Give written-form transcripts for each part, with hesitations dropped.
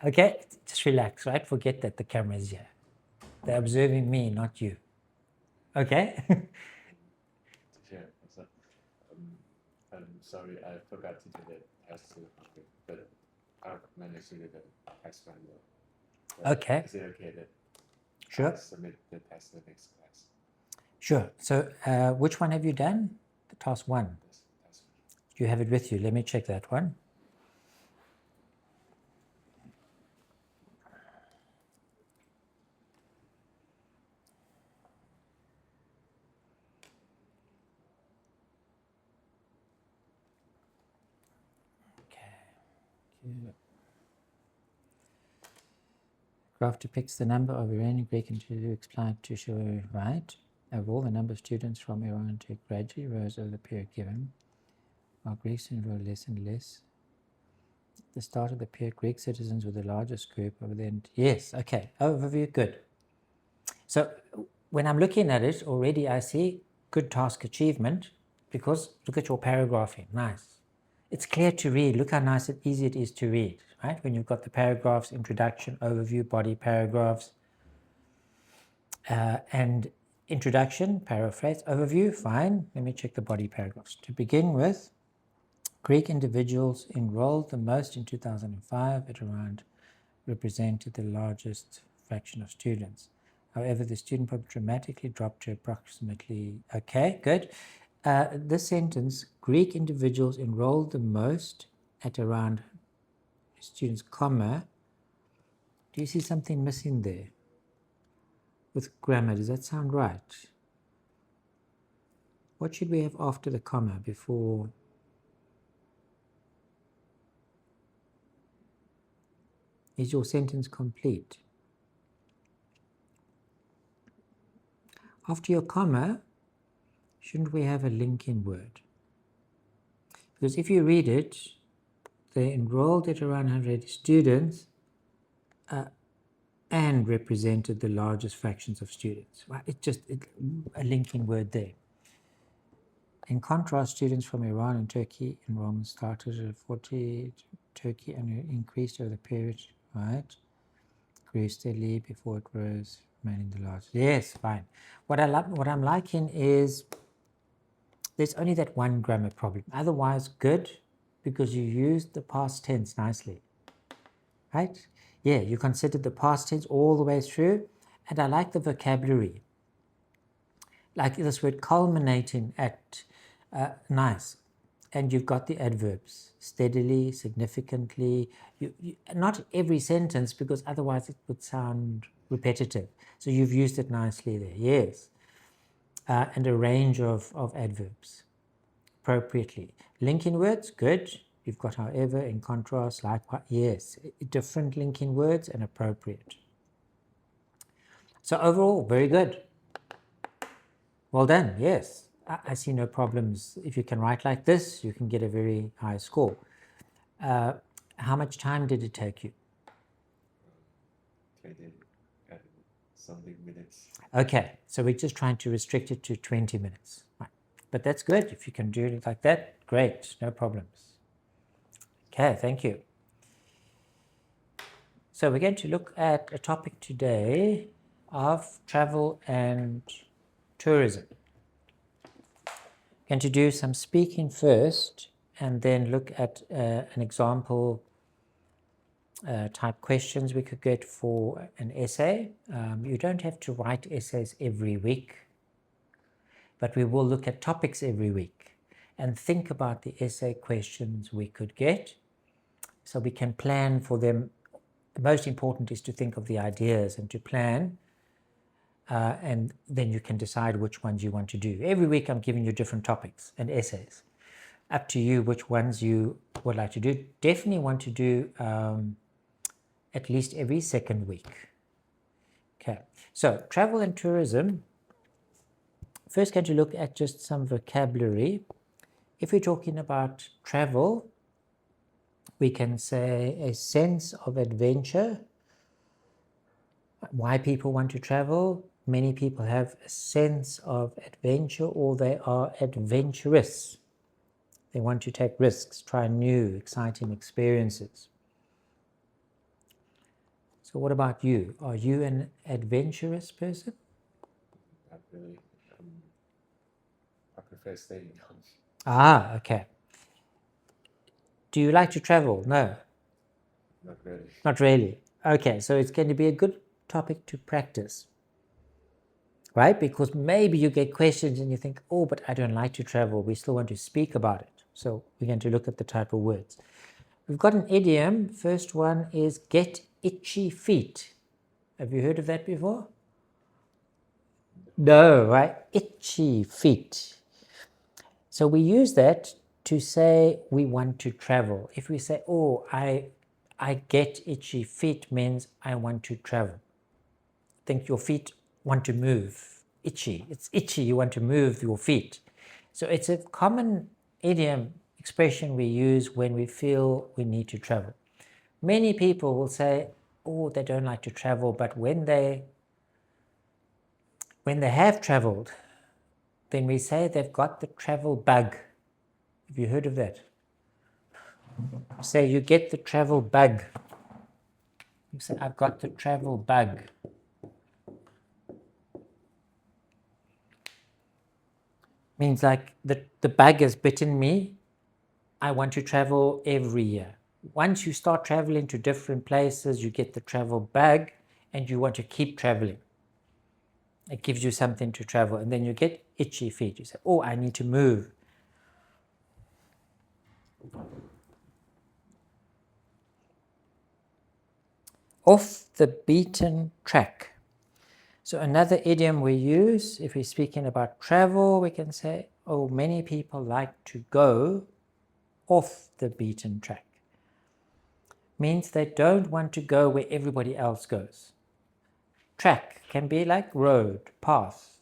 Okay, just relax, right? Forget that the camera is here. They're observing me, not you. Okay? Sure. So, I'm sorry, I forgot to do the test, but I managed to do the test one. Okay. Is it okay that Sure. I submit the test to the next class? Sure. So which one have you done? The task 1. This test one. You have it with you. Let me check that one. Graph depicts the number of Iranian Greek and Jew explained to show right. Overall, the number of students from Iran to gradually rose over the period given, while Greeks enrolled less and less. At the start of the period, Greek citizens were the largest group. Over the end, yes, okay, overview, good. So when I'm looking at it, already I see good task achievement because look at your paragraphing, nice. It's clear to read. Look how nice and easy it is to read, right? When you've got the paragraphs, introduction, overview, body paragraphs, and introduction, paraphrase, overview, fine. Let me check the body paragraphs. To begin with, Greek individuals enrolled the most in 2005 at around represented the largest fraction of students. However, the student population dramatically dropped to approximately, okay, good. This sentence, Greek individuals enrolled the most at around students, comma. Do you see something missing there? With grammar, does that sound right? What should we have after the comma before? Is your sentence complete? After your comma, shouldn't we have a linking word? Because if you read it, they enrolled at around 180 students and represented the largest fractions of students. Well, a linking word there. In contrast, students from Iran and Turkey enrollment started at 40, Turkey and increased over the period, right? Grew steadily before it rose, remaining the largest. Yes, fine. What I'm liking is there's only that one grammar problem. Otherwise, good, because you used the past tense nicely, right? Yeah, you considered the past tense all the way through, and I like the vocabulary. Like this word culminating at, nice. And you've got the adverbs, steadily, significantly. Not every sentence, because otherwise it would sound repetitive. So you've used it nicely there, yes. And a range of adverbs appropriately. Linking words, good. You've got however, in contrast, likewise, yes. Different linking words and appropriate. So overall, very good. Well done, yes. I see no problems. If you can write like this, you can get a very high score. How much time did it take you? 20 something minutes. Okay, so we're just trying to restrict it to 20 minutes. Right. But that's good. If you can do it like that, great, no problems. Okay, thank you. So we're going to look at a topic today of travel and tourism. Going to do some speaking first and then look at an example type questions we could get for an essay. You don't have to write essays every week, but we will look at topics every week and think about the essay questions we could get so we can plan for them. Most important is to think of the ideas and to plan, and then you can decide which ones you want to do. Every week I'm giving you different topics and essays. Up to you which ones you would like to do. Definitely want to do at least every second week. Okay, so travel and tourism. First going to look at just some vocabulary. If we're talking about travel, we can say a sense of adventure. Why people want to travel? Many people have a sense of adventure, or they are adventurous. They want to take risks, try new, exciting experiences. So what about you? Are you an adventurous person? Not really. I prefer staying home. Ah, okay. Do you like to travel? No, Not really. not really. Okay, so it's going to be a good topic to practice, right? Because maybe you get questions and you think, oh, but I don't like to travel. We still want to speak about it. So we're going to look at the type of words. We've got an idiom. First one is get itchy feet. Have you heard of that before? No, right? Itchy feet. So we use that to say we want to travel. If we say, oh, I get itchy feet, means I want to travel. Think your feet want to move. Itchy. It's itchy. You want to move your feet. So it's a common idiom expression we use when we feel we need to travel. Many people will say, oh, they don't like to travel, but when they have traveled, then we say they've got the travel bug. Have you heard of that? Say you get the travel bug. You say, I've got the travel bug. Means like the bug has bitten me. I want to travel every year. Once you start traveling to different places, you get the travel bug and you want to keep traveling. It gives you something to travel. And then you get itchy feet. You say, oh, I need to move. Off the beaten track. So another idiom we use, if we're speaking about travel, we can say, oh, many people like to go off the beaten track. Means they don't want to go where everybody else goes. Track can be like road, path.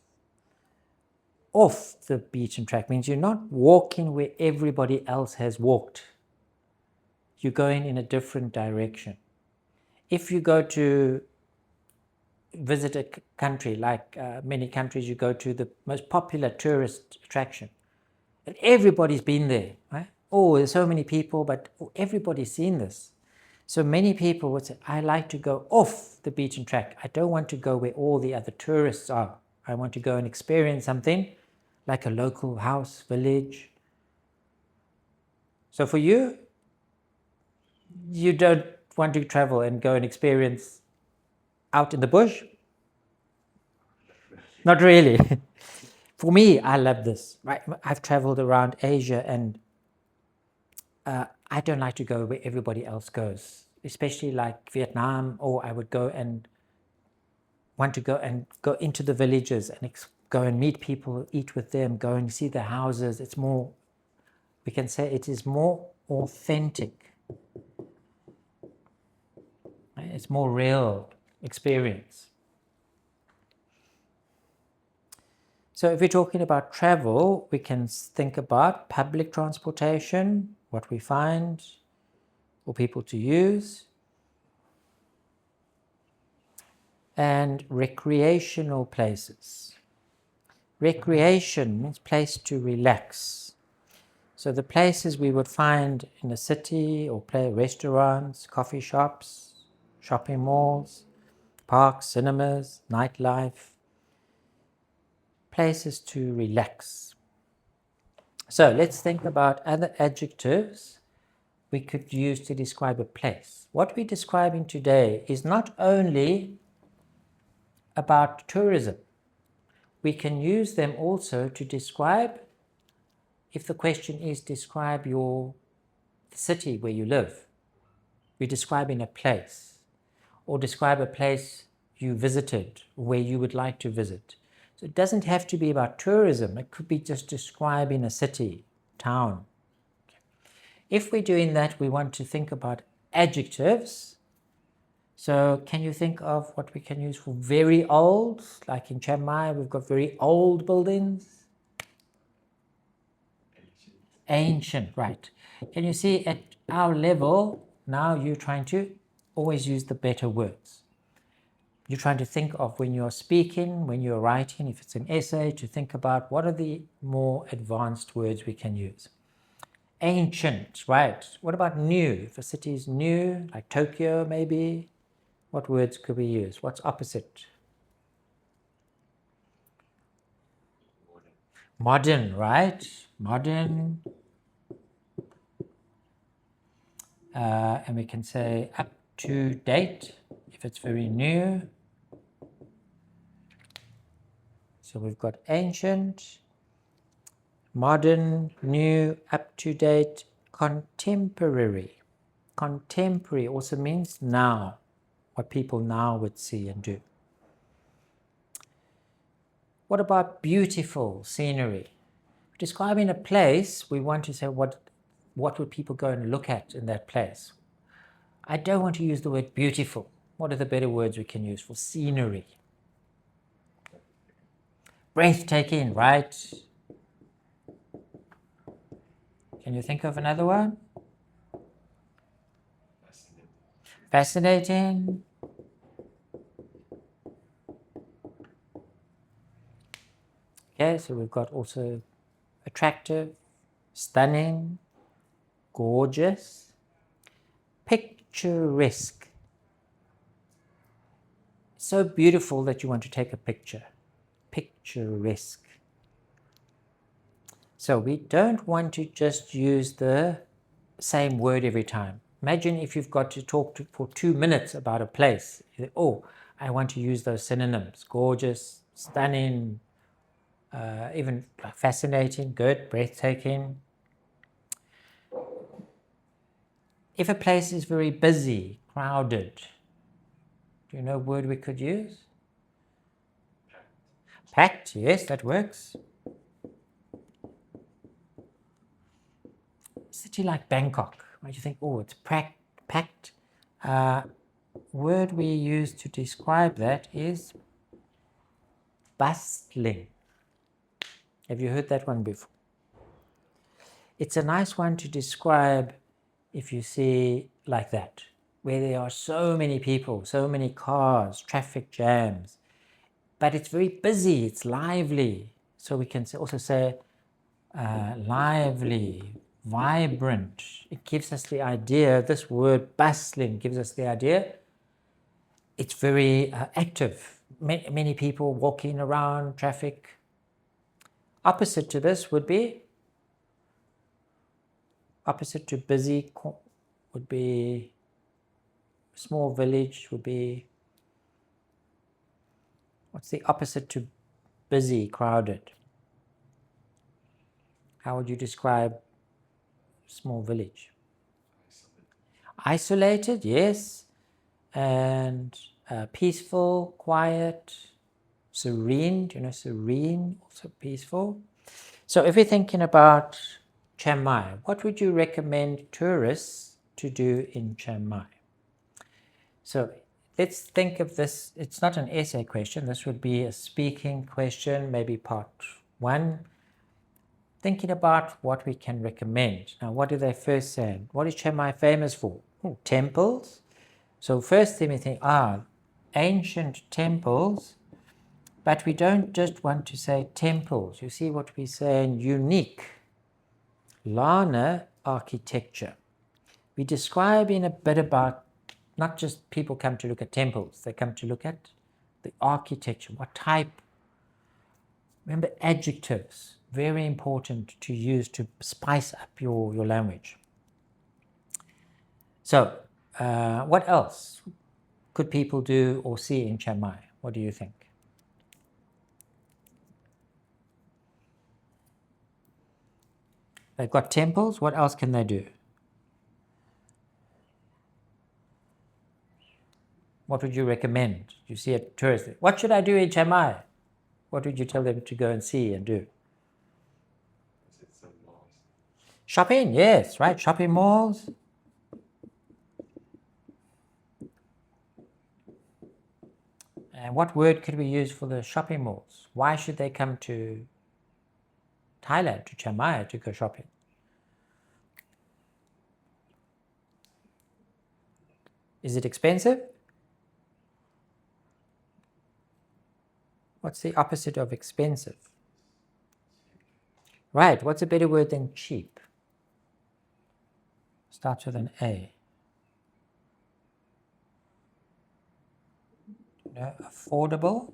Off the beaten track means you're not walking where everybody else has walked. You're going in a different direction. If you go to visit a country, like many countries, you go to the most popular tourist attraction, and everybody's been there, right? Oh, there's so many people, but everybody's seen this. So many people would say, I like to go off the beaten track. I don't want to go where all the other tourists are. I want to go and experience something like a local house, village. So for you, you don't want to travel and go and experience out in the bush? Not really. For me, I love this. Right? I've traveled around Asia and I don't like to go where everybody else goes, especially like Vietnam, or I would go and want to go into the villages and go and meet people, eat with them, go and see the houses. It's more, we can say it is more authentic. It's more real experience. So if we're talking about travel, we can think about public transportation, what we find for people to use, and recreational places. Recreation means place to relax. So the places we would find in a city or restaurants, coffee shops, shopping malls, parks, cinemas, nightlife, places to relax. So let's think about other adjectives we could use to describe a place. What we're describing today is not only about tourism. We can use them also to describe, if the question is describe the city where you live, we're describing a place, or describe a place you visited, where you would like to visit. So it doesn't have to be about tourism. It could be just describing a city, town. If we're doing that, we want to think about adjectives. So can you think of what we can use for very old? Like in Chiang Mai, we've got very old buildings. Ancient, right. Can you see at our level, now you're trying to always use the better words. You're trying to think of when you're speaking, when you're writing, if it's an essay, to think about what are the more advanced words we can use. Ancient, right. What about new? If a city is new, like Tokyo maybe, What words could we use? What's opposite? Modern, right? Modern. And we can say up to date if it's very new. So we've got ancient, modern, new, up to date, contemporary. Contemporary also means now, what people now would see and do. What about beautiful scenery? Describing a place, we want to say what would people go and look at in that place. I don't want to use the word beautiful. What are the better words we can use for scenery? Breathtaking, right? Can you think of another one? Fascinating. Okay, so we've got also attractive, stunning, gorgeous, picturesque. So beautiful that you want to take a picture. Picturesque. So we don't want to just use the same word every time. Imagine if you've got to talk for 2 minutes about a place. You think, oh, I want to use those synonyms. Gorgeous, stunning, even fascinating, good, breathtaking. If a place is very busy, crowded, do you know a word we could use? Packed, yes, that works. City like Bangkok, right? You think, oh, it's packed. Word we use to describe that is bustling. Have you heard that one before? It's a nice one to describe if you see like that, where there are so many people, so many cars, traffic jams, but it's very busy, it's lively. So we can also say lively, vibrant. It gives us the idea, this word bustling gives us the idea it's very active. Many people walking around, traffic. Opposite to this would be, opposite to busy would be, small village would be, what's the opposite to busy, crowded? How would you describe small village? Isolated, yes. And peaceful, quiet, serene. Do you know serene? Also peaceful. So if we're thinking about Chiang Mai, what would you recommend tourists to do in Chiang Mai? So let's think of this. It's not an essay question. This would be a speaking question, maybe part 1. Thinking about what we can recommend. Now, what do they first say? What is Chiang Mai famous for? Oh, temples. So first thing we think, ancient temples. But we don't just want to say temples. You see what we're saying? Unique. Lana architecture. We're describing a bit about not just people come to look at temples. They come to look at the architecture. What type? Remember adjectives. Very important to use to spice up your language. So what else could people do or see in Chiang Mai? What do you think? They've got temples. What else can they do? What would you recommend? You see a tourist. What should I do in Chiang Mai? What would you tell them to go and see and do? Shopping, yes, right. Shopping malls. And what word could we use for the shopping malls? Why should they come to Thailand, to Chiang Mai, to go shopping? Is it expensive? What's the opposite of expensive? Right, what's a better word than cheap? Starts with an A. affordable.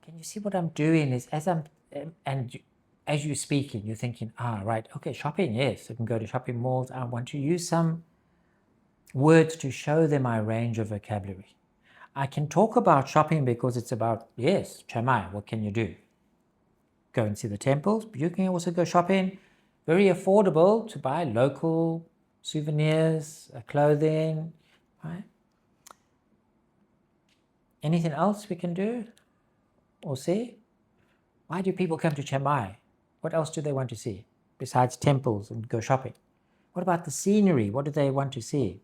Can you see what I'm doing is as you're speaking, you're thinking, right, okay, shopping, yes, I can go to shopping malls. I want to use some words to show them my range of vocabulary. I can talk about shopping because it's about, yes, Chiang Mai, what can you do? Go and see the temples, but you can also go shopping. Very affordable to buy local souvenirs, clothing, right? Anything else we can do or see? Why do people come to Chiang Mai? What else do they want to see besides temples and go shopping? What about the scenery? What do they want to see?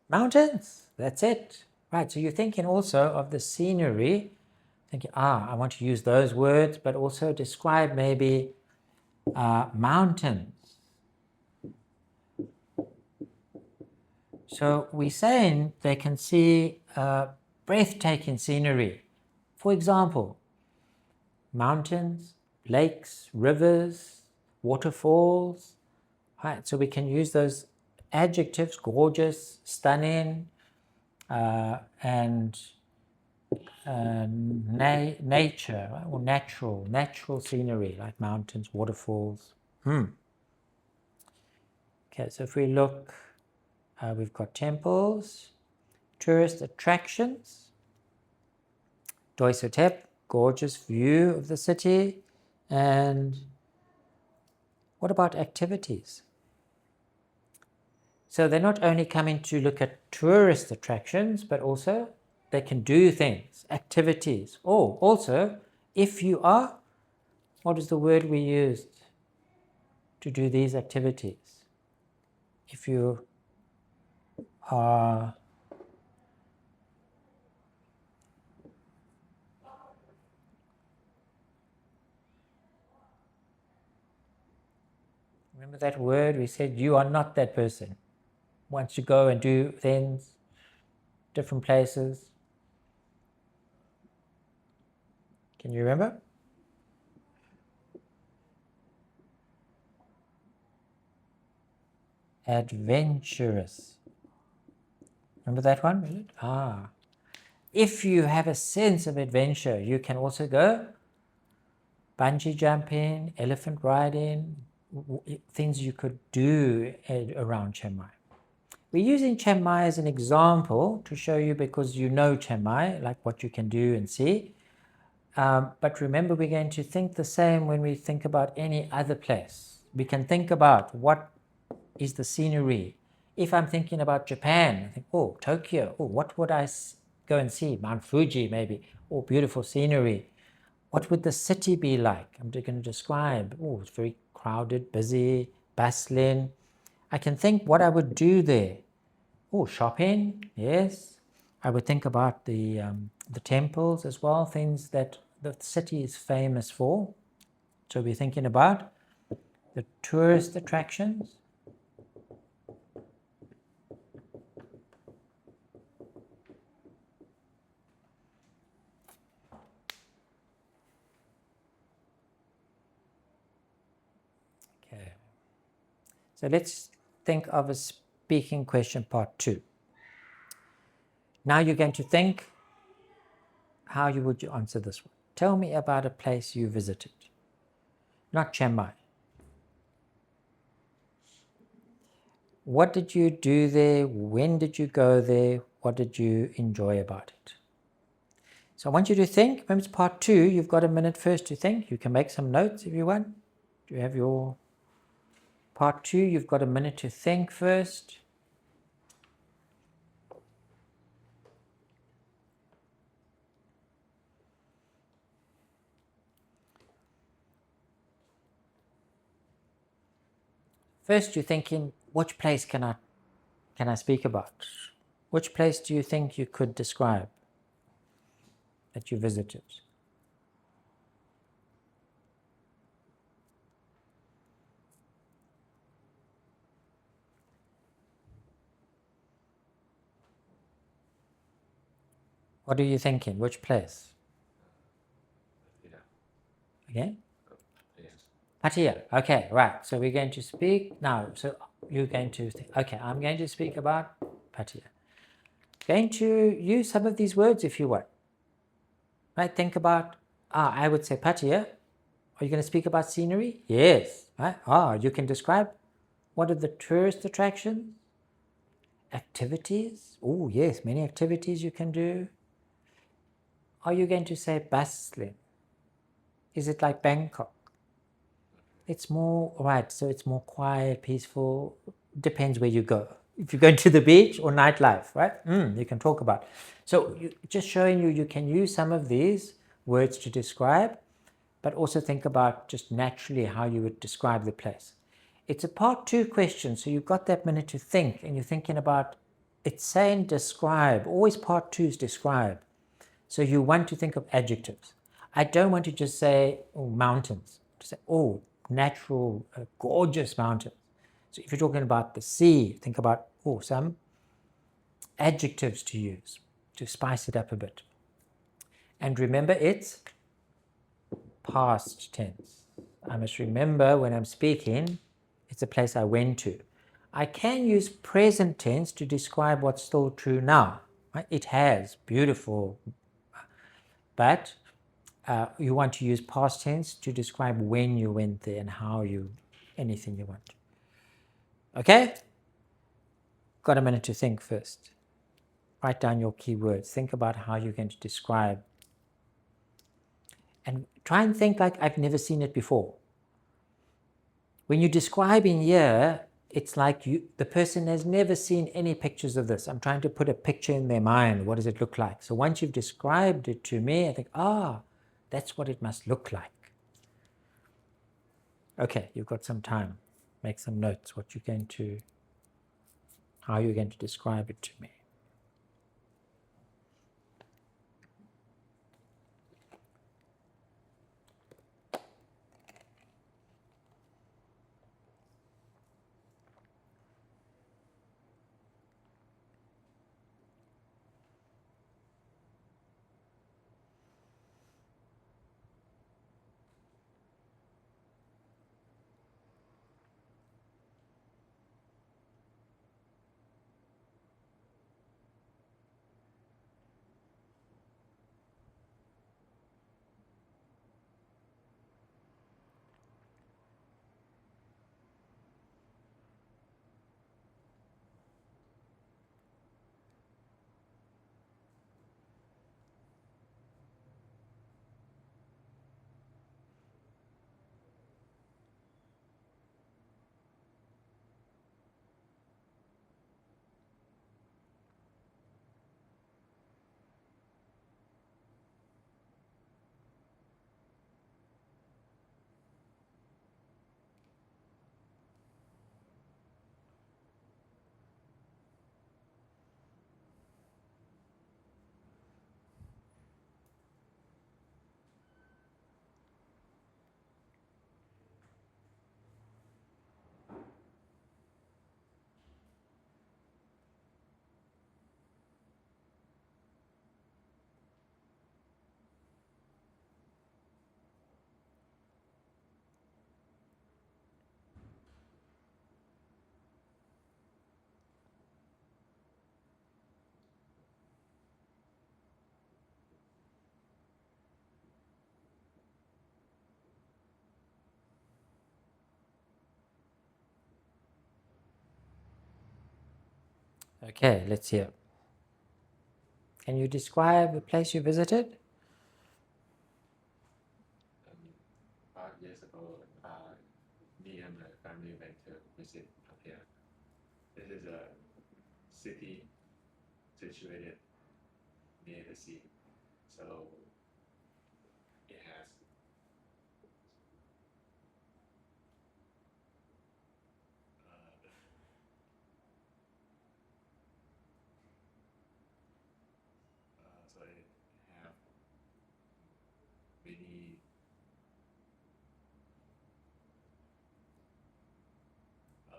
Mountains, that's it. Right, so you're thinking also of the scenery, thinking, I want to use those words, but also describe maybe mountains. So we're saying they can see breathtaking scenery. For example, mountains, lakes, rivers, waterfalls. Right, so we can use those adjectives, gorgeous, stunning, and nature, right? Or natural scenery like mountains, waterfalls. Okay, so if we look, we've got temples, tourist attractions, Doi Sotep, gorgeous view of the city, and what about activities? So they're not only coming to look at tourist attractions, but also they can do things, activities. Or also, if you are, what is the word we used to do these activities? If you are remember that word we said, you are not that person. Once you go and do things, different places. Can you remember? Adventurous. Remember that one? If you have a sense of adventure, you can also go bungee jumping, elephant riding, things you could do around Chiang Mai. We're using Chiang Mai as an example to show you because you know Chiang Mai, like what you can do and see. But remember, we're going to think the same when we think about any other place. We can think about what is the scenery. If I'm thinking about Japan, I think, Tokyo, what would I go and see? Mount Fuji, maybe. Beautiful scenery. What would the city be like? I'm going to describe. It's very crowded, busy, bustling. I can think what I would do there. Shopping, yes. I would think about the temples as well, things that the city is famous for. So we're thinking about the tourist attractions. Okay. So let's think of a speaking question part 2. Now you're going to think how you would answer this one. Tell me about a place you visited. Not Chiang Mai. What did you do there? When did you go there? What did you enjoy about it? So I want you to think. Remember, it's part 2. You've got a minute first to think. You can make some notes if you want. Do you have your part 2? You've got a minute to think first. First, you're thinking, which place can I speak about? Which place do you think you could describe that you visited? What are you thinking? Which place? Yeah. Again? Yes. Pattaya. Okay, right. So we're going to speak now. So you're going to think, okay, I'm going to speak about Pattaya. Going to use some of these words if you want. Right? Think about, I would say Pattaya. Are you going to speak about scenery? Yes. Right? You can describe what are the tourist attractions? Activities? Oh, yes, many activities you can do. Are you going to say bustling? Is it like Bangkok? It's more, right, so it's more quiet, peaceful, depends where you go. If you're going to the beach or nightlife, right? You can talk about. So just showing you can use some of these words to describe, but also think about just naturally how you would describe the place. It's a part 2 question, so you've got that minute to think, and you're thinking about, it's saying describe, always part 2 is describe. So you want to think of adjectives. I don't want to just say, mountains. To say, natural, gorgeous mountains. So if you're talking about the sea, think about, some adjectives to use to spice it up a bit. And remember, it's past tense. I must remember when I'm speaking, it's a place I went to. I can use present tense to describe what's still true now. Right? It has, beautiful, but you want to use past tense to describe when you went there and how you, anything you want. Okay? Got a minute to think first. Write down your keywords. Think about how you're going to describe. And try and think like I've never seen it before. When you're describing here, it's like the person has never seen any pictures of this. I'm trying to put a picture in their mind. What does it look like? So once you've described it to me, I think, that's what it must look like. Okay, you've got some time. Make some notes, how you're going to describe it to me. Okay, let's hear. Can you describe the place you visited? 5 years ago, me and my family went to visit Pattaya. This is a city situated near the sea, so it has so it have many uh,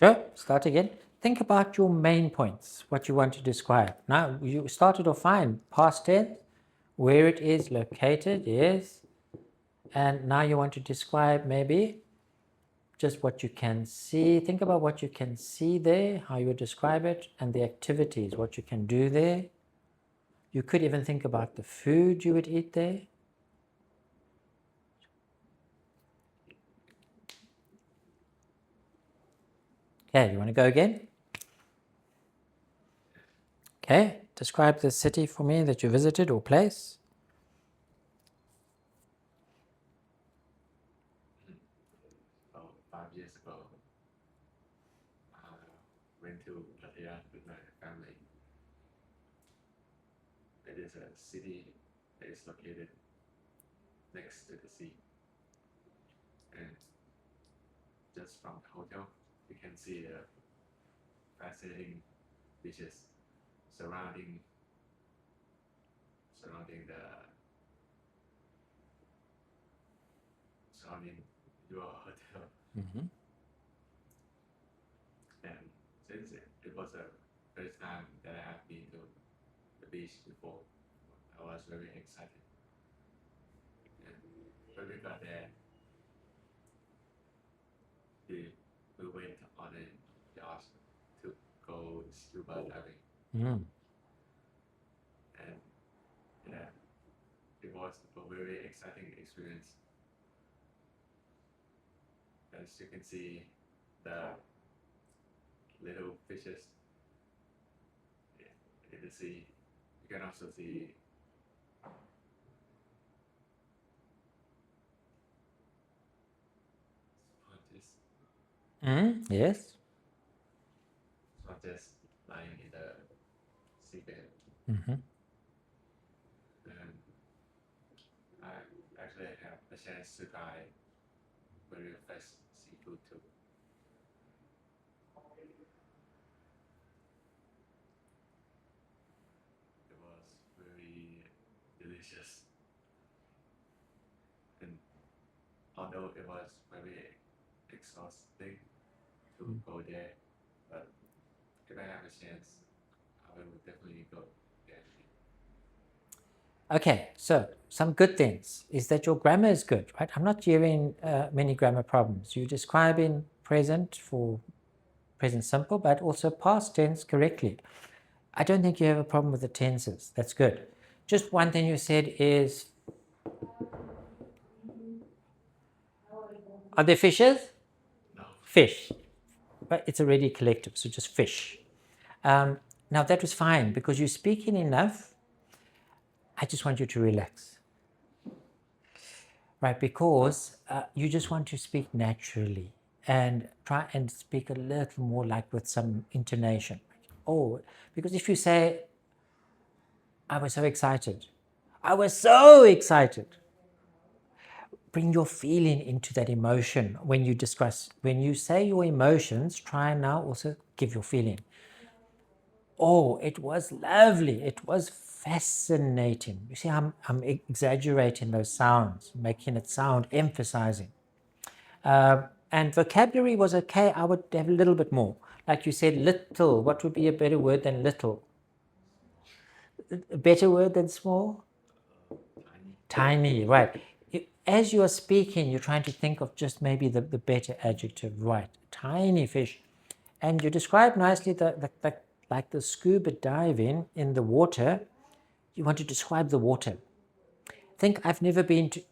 Sure, start again. Think about your main points, what you want to describe. Now, you started off fine, past tense, where it is located, yes. And now you want to describe maybe just what you can see. Think about what you can see there, how you would describe it, and the activities, what you can do there. You could even think about the food you would eat there. Okay, you want to go again? Okay, describe the city for me that you visited or place. Oh, 5 years ago, I went to Pattaya with my family. It is a city that is located next to the sea. And just from the hotel, you can see the fascinating beaches surrounding surrounding your hotel. Mm-hmm. And since it was the first time that I have been to the beach before, I was very excited. And when we got there, we went on a yacht to go scuba diving. Mm. And yeah, it was a very exciting experience. As you can see, the little fishes in the sea. You can also see sponges, Yes. sponges lying in the seabed. Mm-hmm. And I actually have the chance to try very fresh seafood too. It was very delicious. And although it was very exhausting to go there, but if I have a chance, I will definitely go there. Okay, so some good things is that your grammar is good, right? I'm not hearing many grammar problems. You're describing present for present simple, but also past tense correctly. I don't think you have a problem with the tenses. That's good. Just one thing you said is, are there fishes? No. Fish. But it's already collective, so just fish. Now that was fine because you're speaking enough. I just want you to relax. Right, because you just want to speak naturally and try and speak a little more like with some intonation. Oh, because if you say, I was so excited, I was so excited, bring your feeling into that emotion when you discuss. When you say your emotions, try now also give your feeling. Oh, it was lovely. It was fascinating. You see, I'm exaggerating those sounds, making it sound, emphasizing. And vocabulary was okay. I would have a little bit more. Like you said, little. What would be a better word than little? A better word than small? Tiny, right. As you are speaking, you're trying to think of just maybe the better adjective, right? Tiny fish. And you describe nicely like the scuba diving in the water. You want to describe the water. Think I have been to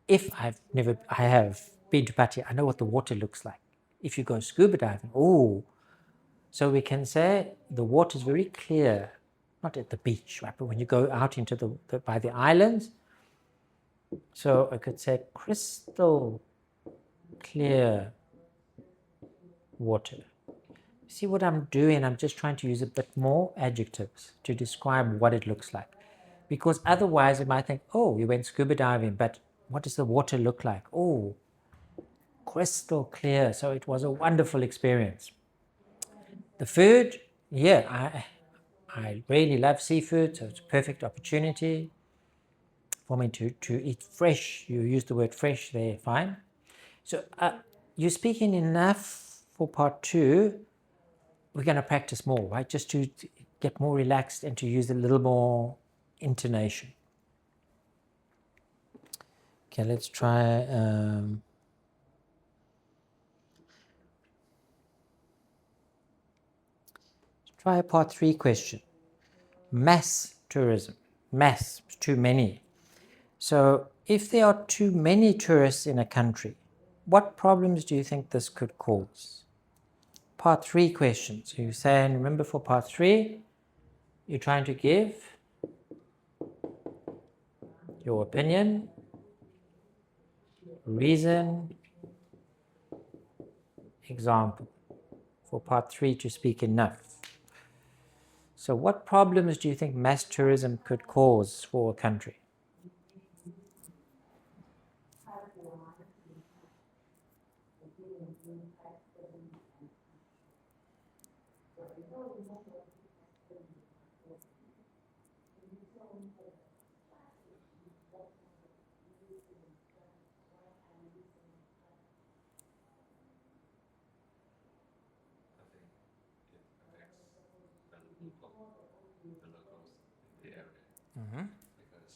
Pattaya, I know what the water looks like. If you go scuba diving, oh, so we can say the water is very clear, not at the beach, right? But when you go out into by the islands, so I could say crystal clear water. See what I'm doing? I'm just trying to use a bit more adjectives to describe what it looks like. Because otherwise you might think, oh, we went scuba diving, but what does the water look like? Oh, crystal clear. So it was a wonderful experience. The food, yeah, I really love seafood, so it's a perfect opportunity for me to eat fresh. You use the word fresh there, fine. So you're speaking enough for part 2, we're going to practice more, right? Just to get more relaxed and to use a little more intonation. Okay, let's try. Try a part 3 question. Mass tourism. Mass, too many. So if there are too many tourists in a country, what problems do you think this could cause? Part 3 questions. So you're saying, remember for part 3, you're trying to give your opinion, reason, example. For part 3 to speak enough. So what problems do you think mass tourism could cause for a country? I think it affects the locals in the area. Mm-hmm. Because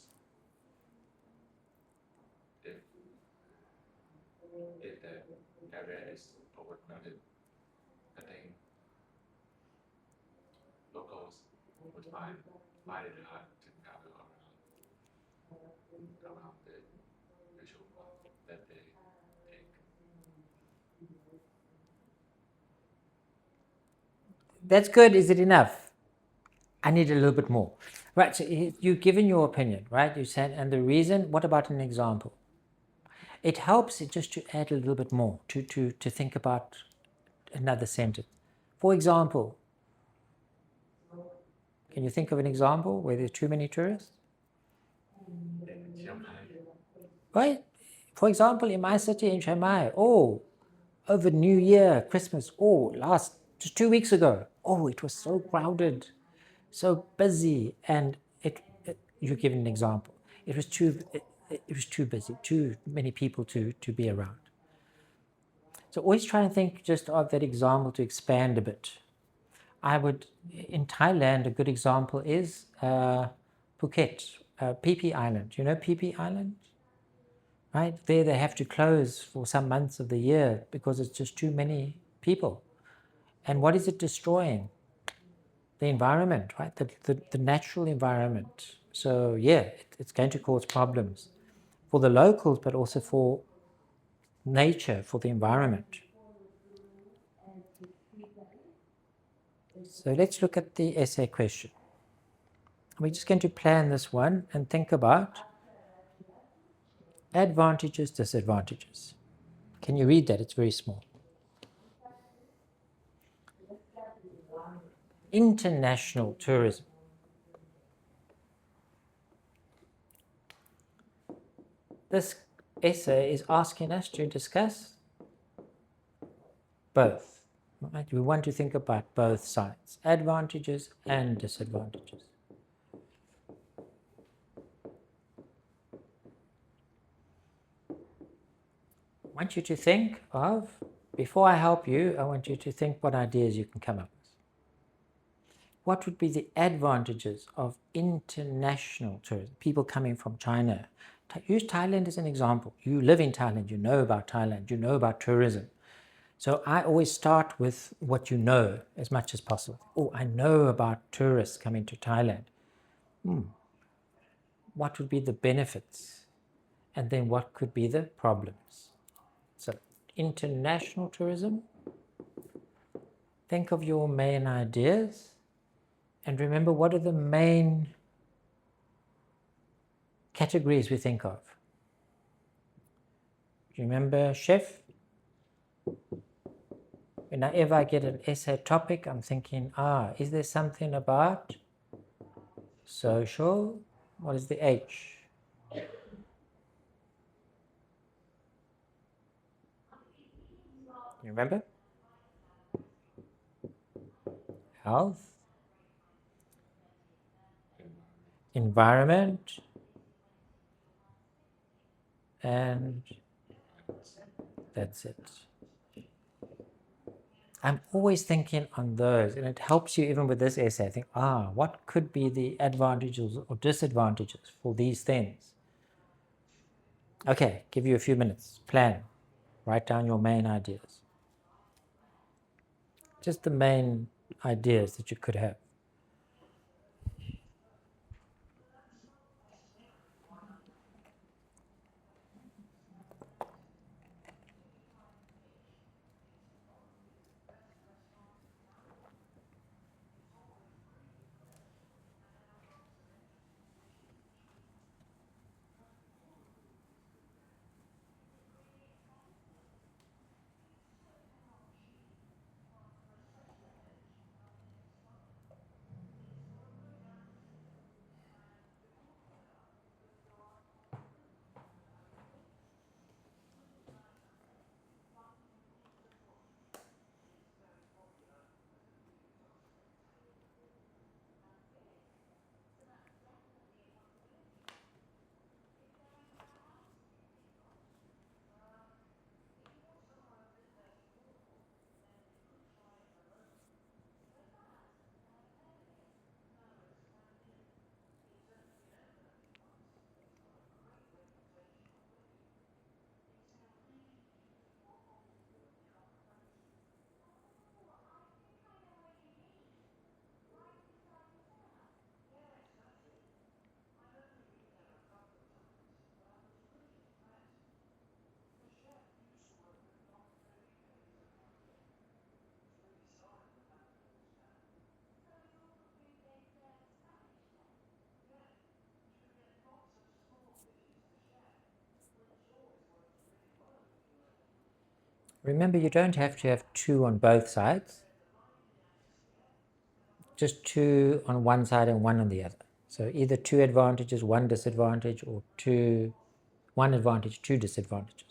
if the area is overcrowded, I think locals would find it hard to gather around the visual that they take. That's good. Is it enough? I need a little bit more. Right, so you've given your opinion, right? You said, and the reason, what about an example? It helps it just to add a little bit more, to think about another sentence. For example, can you think of an example where there's too many tourists? In Chiang Mai, Right? For example, in my city in Chiang Mai, over New Year, Christmas, just 2 weeks ago, it was so crowded, so busy, and you give an example. It was too busy, too many people to be around. So always try and think just of that example to expand a bit. In Thailand, a good example is Phuket, Phi Phi Island. You know Phi Phi Island? Right? There they have to close for some months of the year because it's just too many people. And what is it destroying? The environment, right? The natural environment. So yeah, it's going to cause problems for the locals, but also for nature, for the environment. So let's look at the essay question. We're just going to plan this one and think about advantages, disadvantages. Can you read that? It's very small. International tourism. This essay is asking us to discuss both. Right? We want to think about both sides, advantages and disadvantages. I want you to think of, before I help you, I want you to think what ideas you can come up with. What would be the advantages of international tourism? People coming from China. Use Thailand as an example. You live in Thailand, you know about Thailand, you know about tourism. So I always start with what you know as much as possible. I know about tourists coming to Thailand. What would be the benefits? And then what could be the problems? So international tourism, think of your main ideas and remember what are the main categories we think of. Remember chef? Whenever I get an essay topic, I'm thinking, is there something about social? What is the H? You remember? Health, environment, and that's it. I'm always thinking on those, and it helps you even with this essay. I think, what could be the advantages or disadvantages for these things? Okay, give you a few minutes. Plan. Write down your main ideas. Just the main ideas that you could have. Remember, you don't have to have 2 on both sides. Just 2 on one side and 1 on the other. So either 2 advantages, 1 disadvantage, or 1 advantage, 2 disadvantages.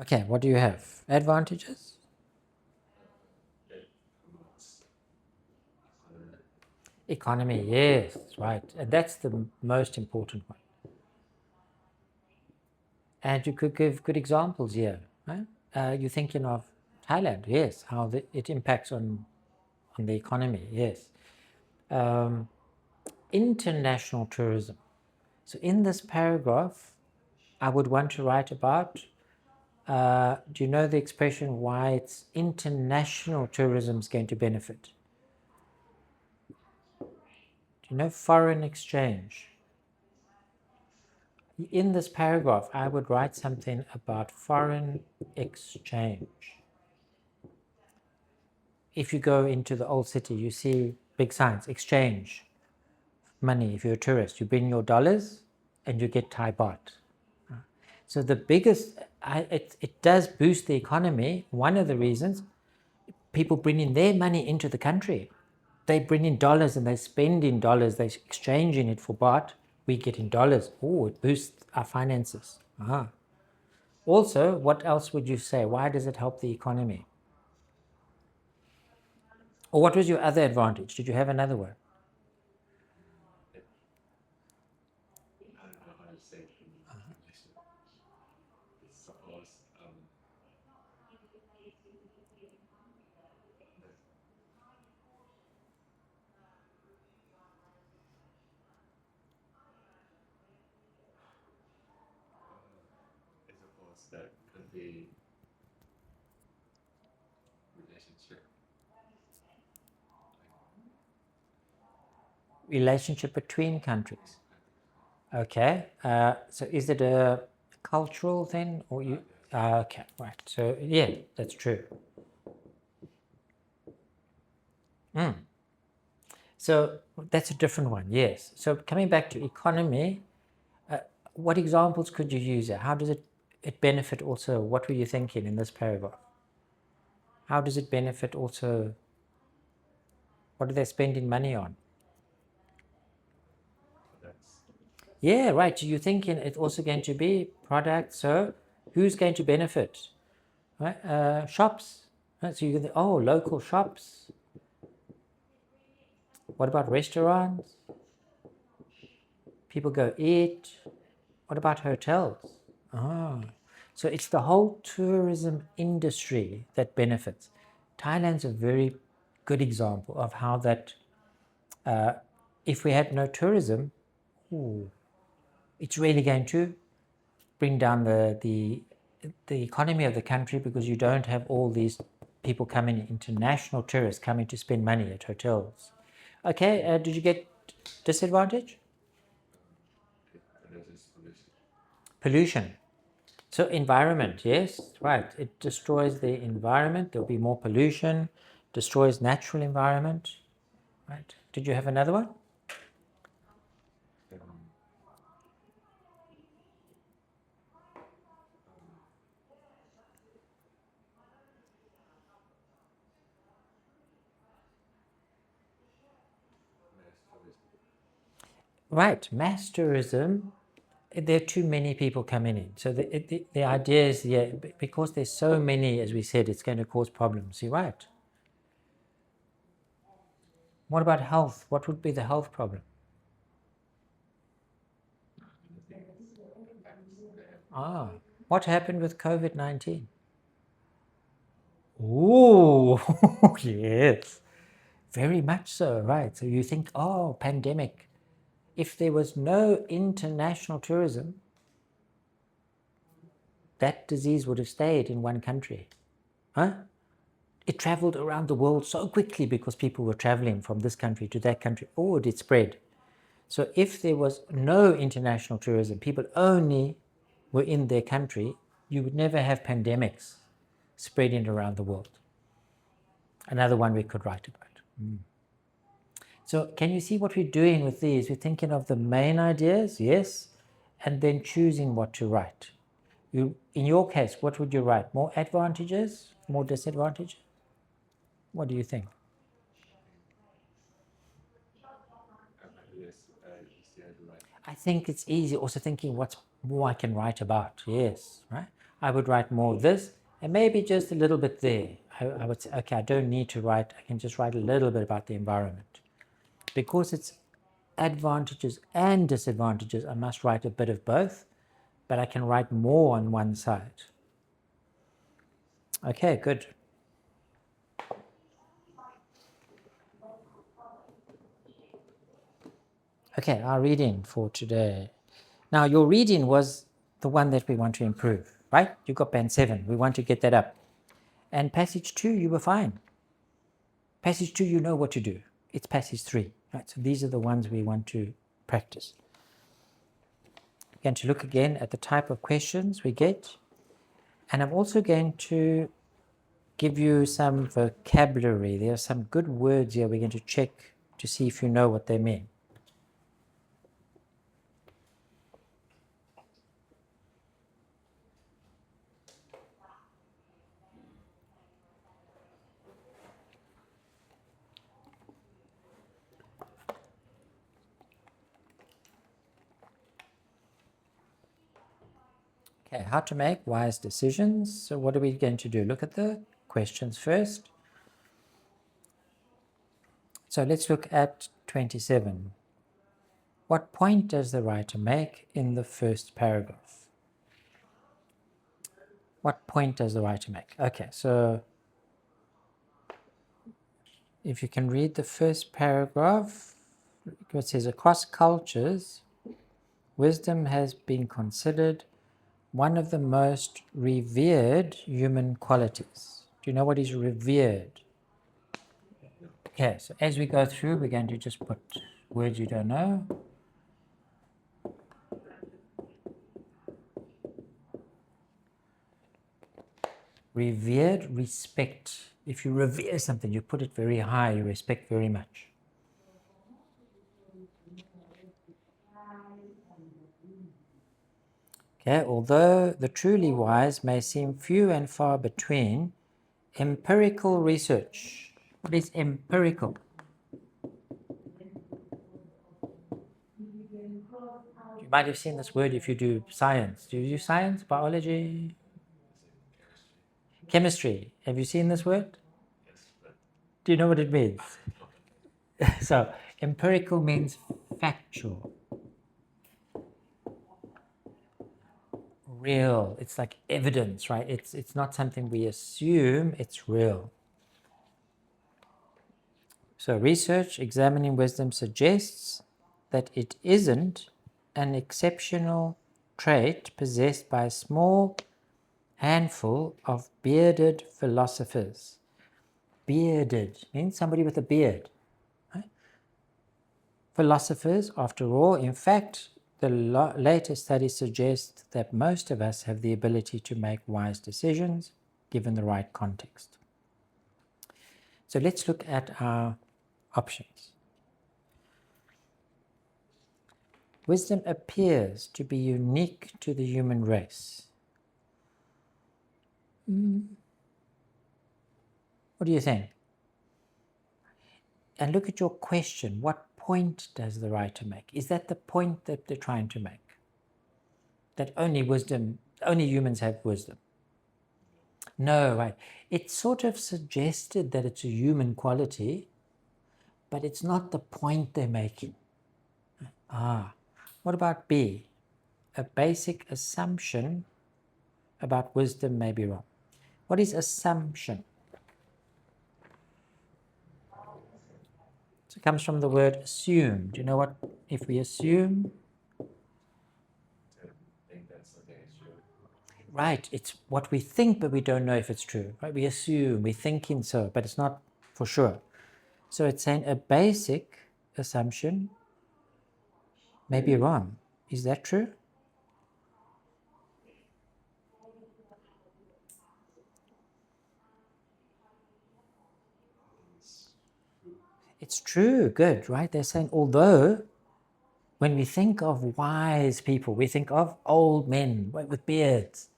Okay, what do you have? Advantages? It promotes Economy, yes, right. And that's the most important one. And you could give good examples here. Right? You're thinking of Thailand, yes, how it impacts on the economy, yes. International tourism. So in this paragraph, I would want to write about, do you know the expression why it's international tourism is going to benefit? Do you know foreign exchange? In this paragraph, I would write something about foreign exchange. If you go into the old city, you see big signs, exchange money. If you're a tourist, you bring your dollars and you get Thai baht. So the biggest, it does boost the economy. One of the reasons, people bring in their money into the country. They bring in dollars and they spend in dollars. They're exchanging it for baht. We get in dollars. Oh, it boosts our finances. Also, what else would you say? Why does it help the economy? Or what was your other advantage? Did you have another one? I don't know how to say it in English. It's supposed that could be relationship. Relationship between countries. Okay. So is it a cultural thing, or you? Okay, right. So yeah, that's true. So that's a different one. Yes. So coming back to economy, what examples could you use there? How does it benefit also? What were you thinking in this paragraph? How does it benefit also? What are they spending money on? That's Yeah, right. So you're thinking it's also going to be product. So who's going to benefit? Right? Shops. Right? So you can think, oh, local shops. What about restaurants? People go eat. What about hotels? Ah, so it's the whole tourism industry that benefits. Thailand's a very good example of how that, if we had no tourism, it's really going to bring down the economy of the country, because you don't have all these people coming, international tourists coming to spend money at hotels. Okay, did you get disadvantage? this is pollution. Pollution. So environment, yes, right. It destroys the environment. There'll be more pollution, destroys natural environment, right? Did you have another one? Mass tourism. Right, mass tourism. There are too many people coming in. So the idea is, yeah, because there's so many, as we said, it's going to cause problems. You're right. What about health? What would be the health problem? I think it's impacts the health. Ah, what happened with COVID-19? Oh, yes, very much so, right. So you think, oh, pandemic. If there was no international tourism, that disease would have stayed in one country. Huh? It traveled around the world so quickly because people were traveling from this country to that country. Oh, it spread. So if there was no international tourism, people only were in their country, you would never have pandemics spreading around the world. Another one we could write about. So can you see what we're doing with these? We're thinking of the main ideas, yes, and then choosing what to write. In your case, what would you write? More advantages, more disadvantages? What do you think? Yes, easier to write. I think it's easy also thinking what's more I can write about. Yes, right? I would write more of this and maybe just a little bit there. I would say, okay, I don't need to write, I can just write a little bit about the environment. Because it's advantages and disadvantages, I must write a bit of both, but I can write more on one side. Okay, good. Okay, our reading for today. Now, your reading was the one that we want to improve, right? You got band 7. We want to get that up. And passage 2, you were fine. Passage 2, you know what to do. It's passage 3, right? So these are the ones we want to practice. We're going to look again at the type of questions we get. And I'm also going to give you some vocabulary. There are some good words here we're going to check to see if you know what they mean. Okay, how to make wise decisions. So what are we going to do? Look at the questions first. So let's look at 27. What point does the writer make in the first paragraph? What point does the writer make? Okay, so if you can read the first paragraph, it says, across cultures, wisdom has been considered one of the most revered human qualities. Do you know what is revered? Okay, so as we go through, we're going to just put words you don't know. Revered, respect. If you revere something, you put it very high, you respect very much. Okay, although the truly wise may seem few and far between, empirical research. What is empirical? You might have seen this word if you do science. Do you do science, biology, chemistry? Have you seen this word? Yes, but Do you know what it means? So, empirical means factual, real. It's like evidence, right? It's not something we assume, it's real. So, research examining wisdom suggests that it isn't an exceptional trait possessed by a small handful of bearded philosophers. Bearded means somebody with a beard. Right? Philosophers, after all, in fact, the latest studies suggest that most of us have the ability to make wise decisions given the right context. So let's look at our options. Wisdom appears to be unique to the human race. What do you think? And look at your question. What point does the writer make? Is that the point that they're trying to make? That only humans have wisdom? No, right. It's sort of suggested that it's a human quality, but it's not the point they're making. What about B? A basic assumption about wisdom may be wrong. What is assumption? So it comes from the word assume. Do you know what, if we assume? to think that something is true. Right, it's what we think, but we don't know if it's true. Right? We assume, we're thinking so, but it's not for sure. So it's saying a basic assumption may be wrong. Is that true? It's true, good, right? They're saying, although when we think of wise people, we think of old men with beards,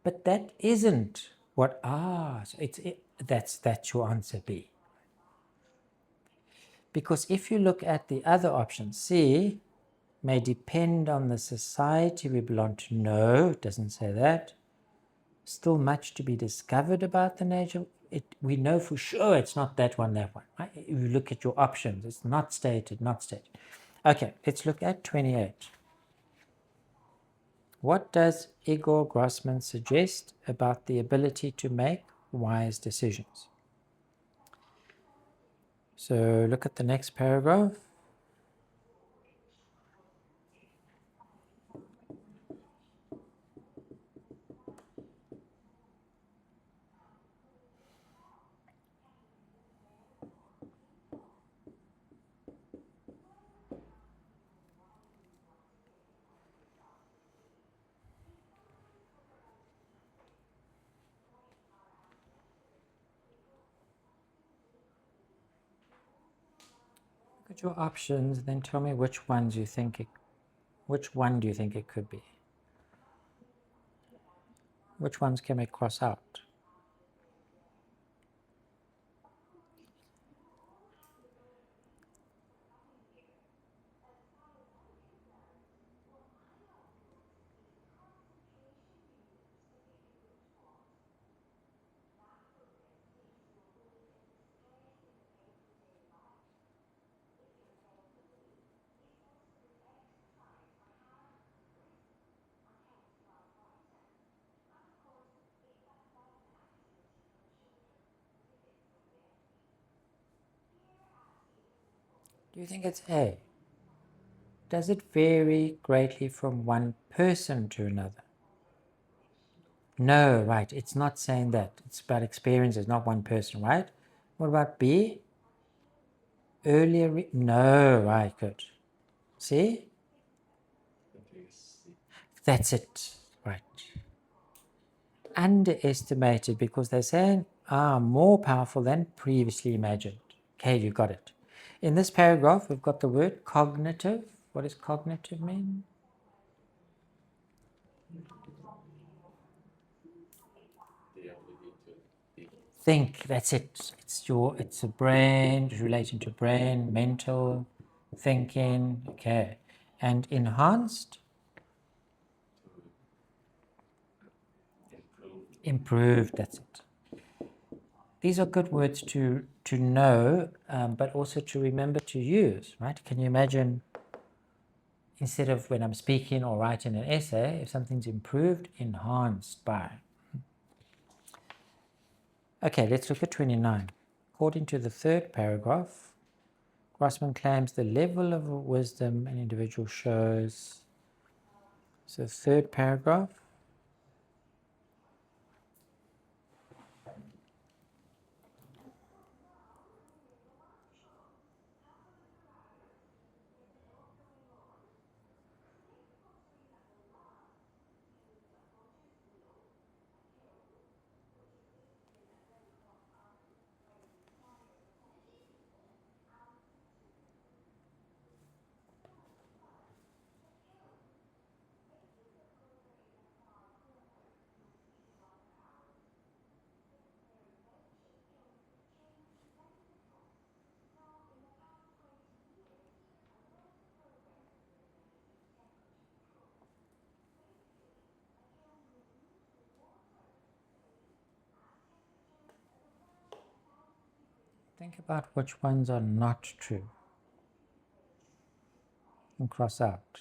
but that isn't what, so that's your answer B. Because if you look at the other option, C, may depend on the society we belong to. No, it doesn't say that. Still much to be discovered about the nature. We know for sure it's not that one, right? If you look at your options, it's not stated, not stated. Okay, let's look at 28. What does Igor Grossman suggest about the ability to make wise decisions? So look at the next paragraph. Look at your options, then tell me which one do you think it could be? Which ones can we cross out? Do you think it's A? Does it vary greatly from one person to another? No, right. It's not saying that. It's about experiences, not one person, right? What about B? Earlier, no, right, good. See? That's it, right. Underestimated because they're saying more powerful than previously imagined. Okay, you got it. In this paragraph, we've got the word cognitive. What does cognitive mean? The ability to think. Think, that's it. It's a brain, relating to brain, mental, thinking, okay. And enhanced? To improve. Improved, that's it. These are good words to know, but also to remember to use, right? Can you imagine, instead of when I'm speaking or writing an essay, if something's improved, enhanced by. Okay, let's look at 29. According to the third paragraph, Grossman claims the level of wisdom an individual shows. So third paragraph. Think about which ones are not true and cross out.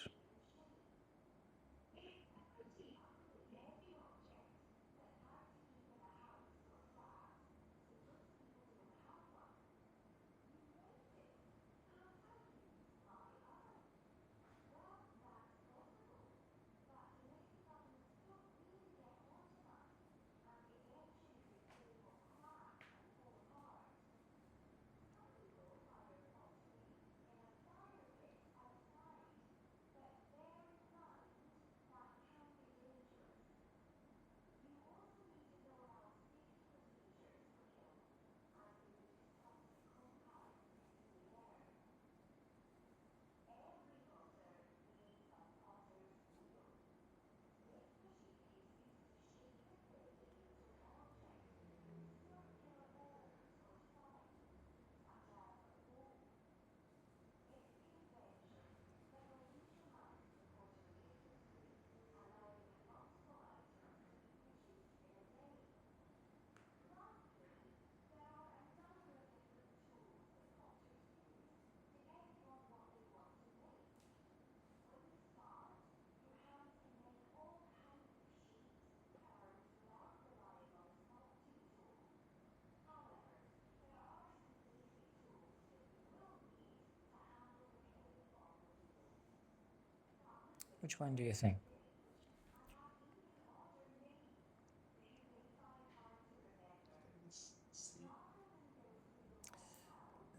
Which one do you think?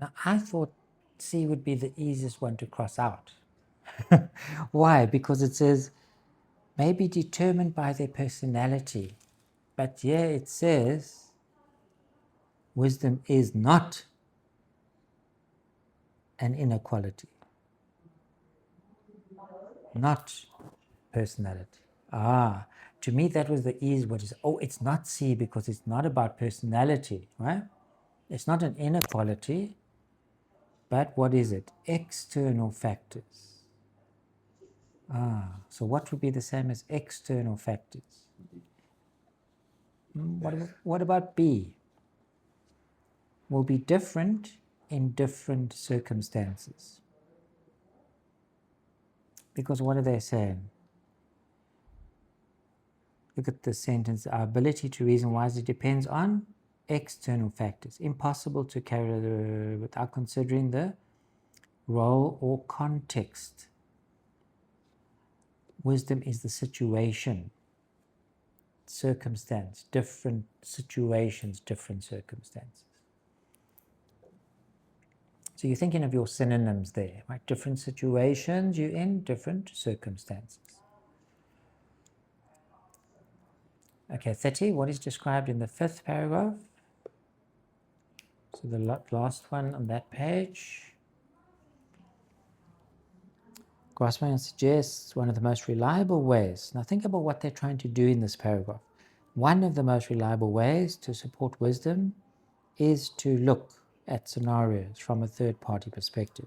Now, I thought C would be the easiest one to cross out. Why? Because it says, may be determined by their personality. But here it says, wisdom is not an inequality, not personality. To me that was the easy one. Oh, it's not C because it's not about personality, right? It's not an inequality, but what is it? External factors. So what would be the same as external factors? What about B? Will be different in different circumstances. Because what are they saying? Look at the sentence. Our ability to reason wisely depends on external factors. Impossible to carry without considering the role or context. Wisdom is the situation. circumstance, different situations, different circumstances. So you're thinking of your synonyms there, right? Different situations you're in, different circumstances. Okay, 30, what is described in the 5th paragraph? So the last one on that page. Grossman suggests one of the most reliable ways. Now think about what they're trying to do in this paragraph. One of the most reliable ways to support wisdom is to look at scenarios from a third-party perspective.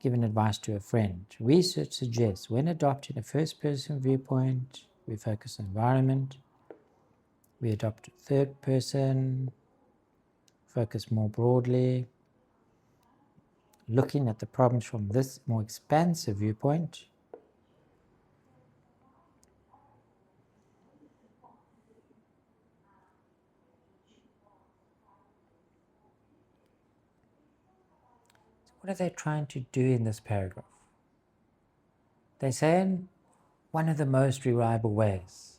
Giving advice to a friend. Research suggests when adopting a first-person viewpoint, we focus on environment. We adopt a third-person, focus more broadly. Looking at the problems from this more expansive viewpoint, what are they trying to do in this paragraph? They're saying one of the most reliable ways,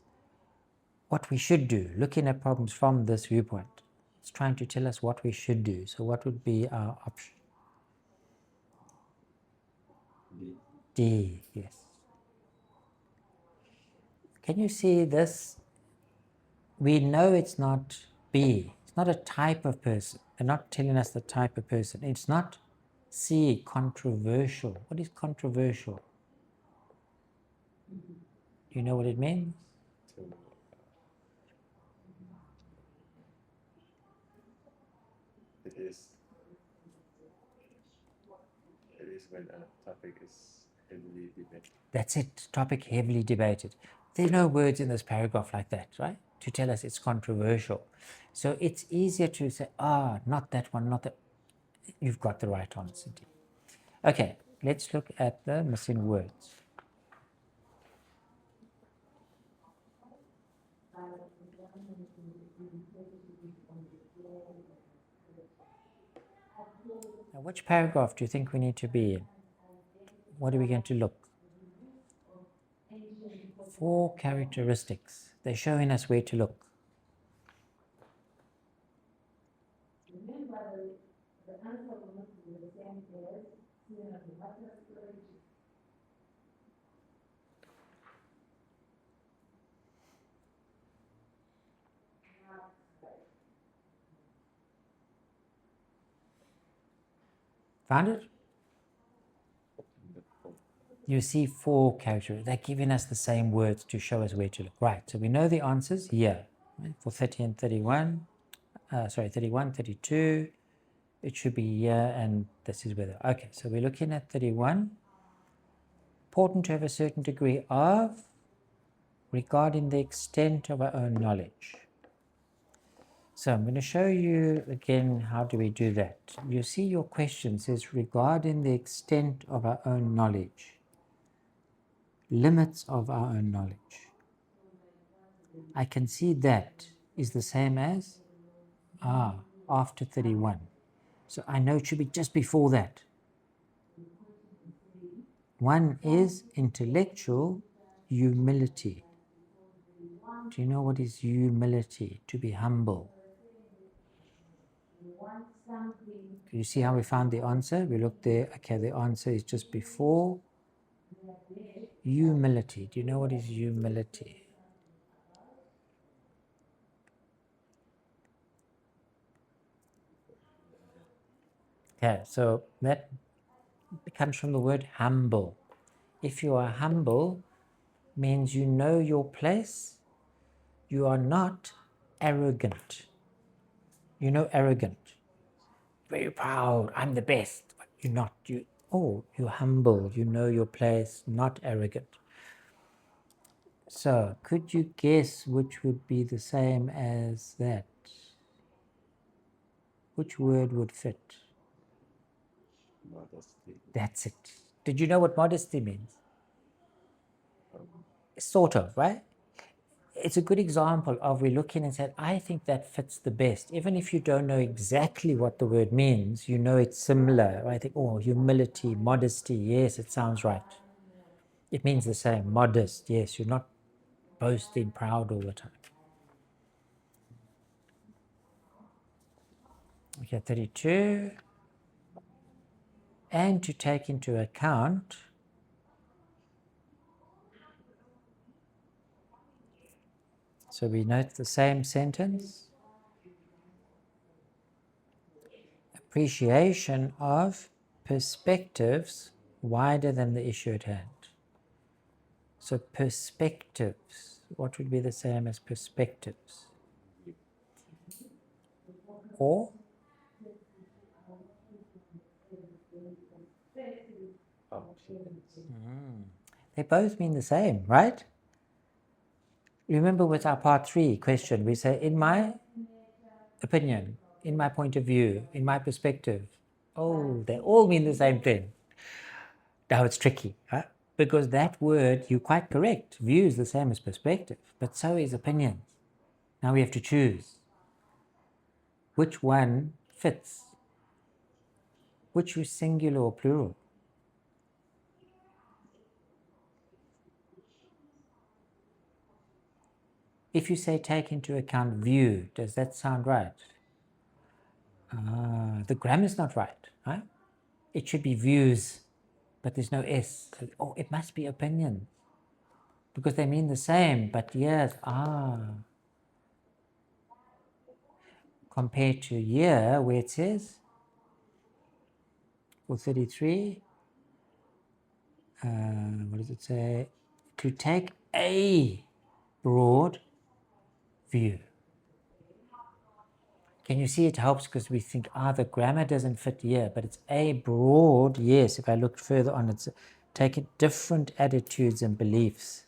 what we should do, looking at problems from this viewpoint. It's trying to tell us what we should do. So what would be our option? D, yes. Can you see this? We know it's not B. It's not a type of person. They're not telling us the type of person. It's not C, controversial. What is controversial? Do you know what it means? It is when a topic is heavily debated. That's it, topic heavily debated. There are no words in this paragraph like that, right? To tell us it's controversial. So it's easier to say, not that one, not that. You've got the right answer. Okay, let's look at the missing words. Now, which paragraph do you think we need to be in? What are we going to look? 4 characteristics. They're showing us where to look. Found it? You see 4 characters. They're giving us the same words to show us where to look. Right, so we know the answers here. Right? For 30 and 31, 31, 32, it should be here, and this is where the, okay, so we're looking at 31. Important to have a certain degree of regarding the extent of our own knowledge. So I'm going to show you again, how do we do that? You see your question says regarding the extent of our own knowledge. Limits of our own knowledge. I can see that is the same as after 31. So I know it should be just before that. One is intellectual humility. Do you know what is humility? To be humble. Do you see how we found the answer? We looked there. Okay, the answer is just before humility. Do you know what is humility? Okay, so that comes from the word humble. If you are humble, means you know your place. You are not arrogant. You know arrogant. Very proud. I'm the best. But you're not. You're humble. You know your place. Not arrogant. So, could you guess which would be the same as that? Which word would fit? Modesty. That's it. Did you know what modesty means? Sort of, right? It's a good example of we're looking and saying, I think that fits the best. Even if you don't know exactly what the word means, you know it's similar. I think, humility, modesty, yes, it sounds right. It means the same. Modest, yes, you're not boasting, proud all the time. Okay, 32. And to take into account so we note the same sentence. Appreciation of perspectives wider than the issue at hand. So perspectives, what would be the same as perspectives? Or they both mean the same, right? Remember with our part 3 question, we say, in my opinion, in my point of view, in my perspective. Oh, they all mean the same thing. Now it's tricky, huh? Because that word, you're quite correct, view is the same as perspective, but so is opinions. Now we have to choose. Which one fits? Which is singular or plural? If you say take into account view, does that sound right? The grammar's not right, right? It should be views, but there's no S. So, oh, it must be opinion. Because they mean the same, but yes, compared to year, where it says, for 33, what does it say? To take a broad view. Can you see it helps because we think, the grammar doesn't fit here, but it's a broad, yes, if I look further on, it's taking different attitudes and beliefs.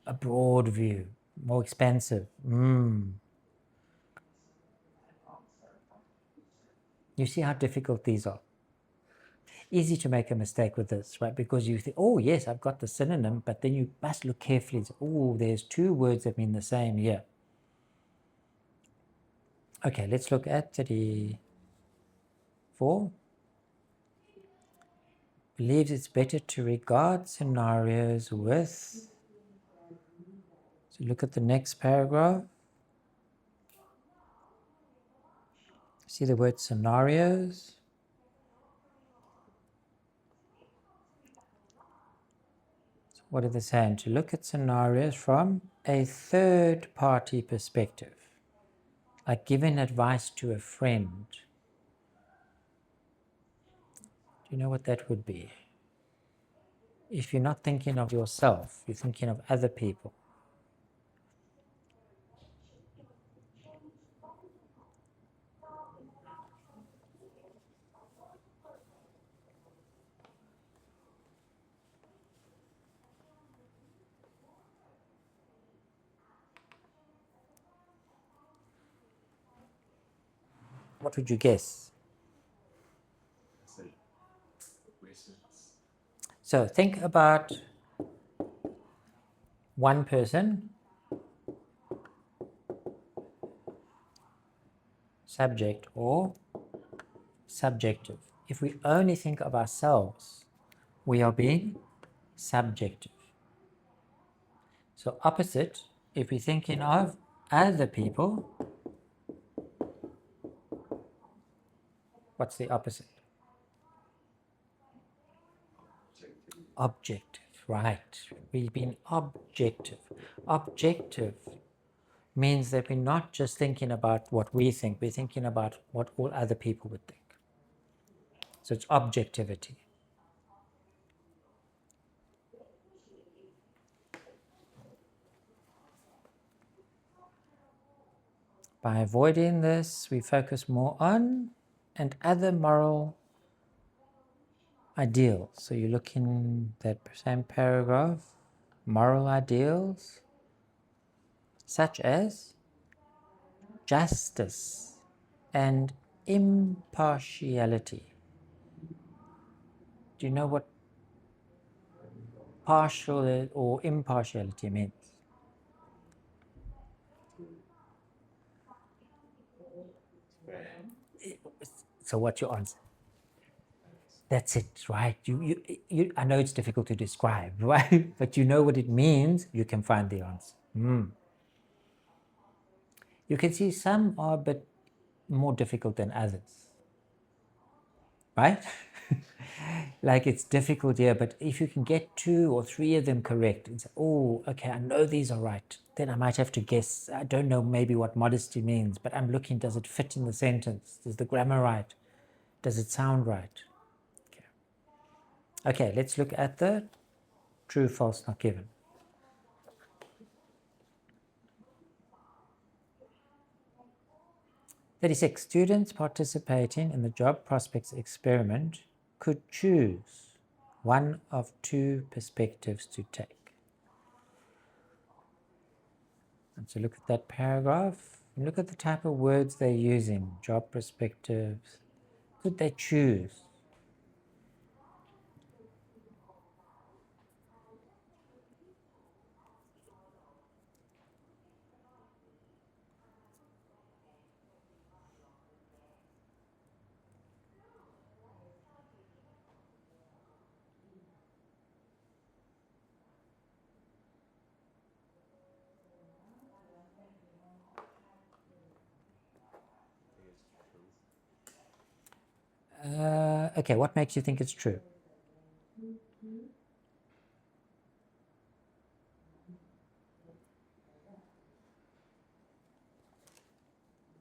A broad view, more expansive. You see how difficult these are. Easy to make a mistake with this, right? Because you think, oh yes, I've got the synonym, but then you must look carefully and say, oh, there's two words that mean the same here. Okay, let's look at 34. Believes it's better to regard scenarios with. So look at the next paragraph. See the word scenarios. So what are they saying? To look at scenarios from a third party perspective. Like giving advice to a friend. Do you know what that would be? If you're not thinking of yourself, you're thinking of other people. What would you guess? So think about one person, subject or subjective. If we only think of ourselves, we are being subjective. So opposite, if we're thinking of other people, what's the opposite? Objective, right. We've been objective. Objective means that we're not just thinking about what we think, we're thinking about what all other people would think. So it's objectivity. By avoiding this, we focus more on and other moral ideals. So you look in that same paragraph, moral ideals, such as justice and impartiality. Do you know what partial or impartiality means? So what's your answer? That's it, right? I know it's difficult to describe, right? But you know what it means, you can find the answer. You can see some are a bit more difficult than others, right? Like it's difficult here, but if you can get 2 or 3 of them correct and say, oh, okay, I know these are right, then I might have to guess. I don't know maybe what modesty means, but I'm looking, does it fit in the sentence? Is the grammar right? Does it sound right? Okay, let's look at the true, false, not given. 36. Students participating in the job prospects experiment could choose one of 2 perspectives to take. And so look at that paragraph. Look at the type of words they're using. Job perspectives. Could they choose? Okay, what makes you think it's true?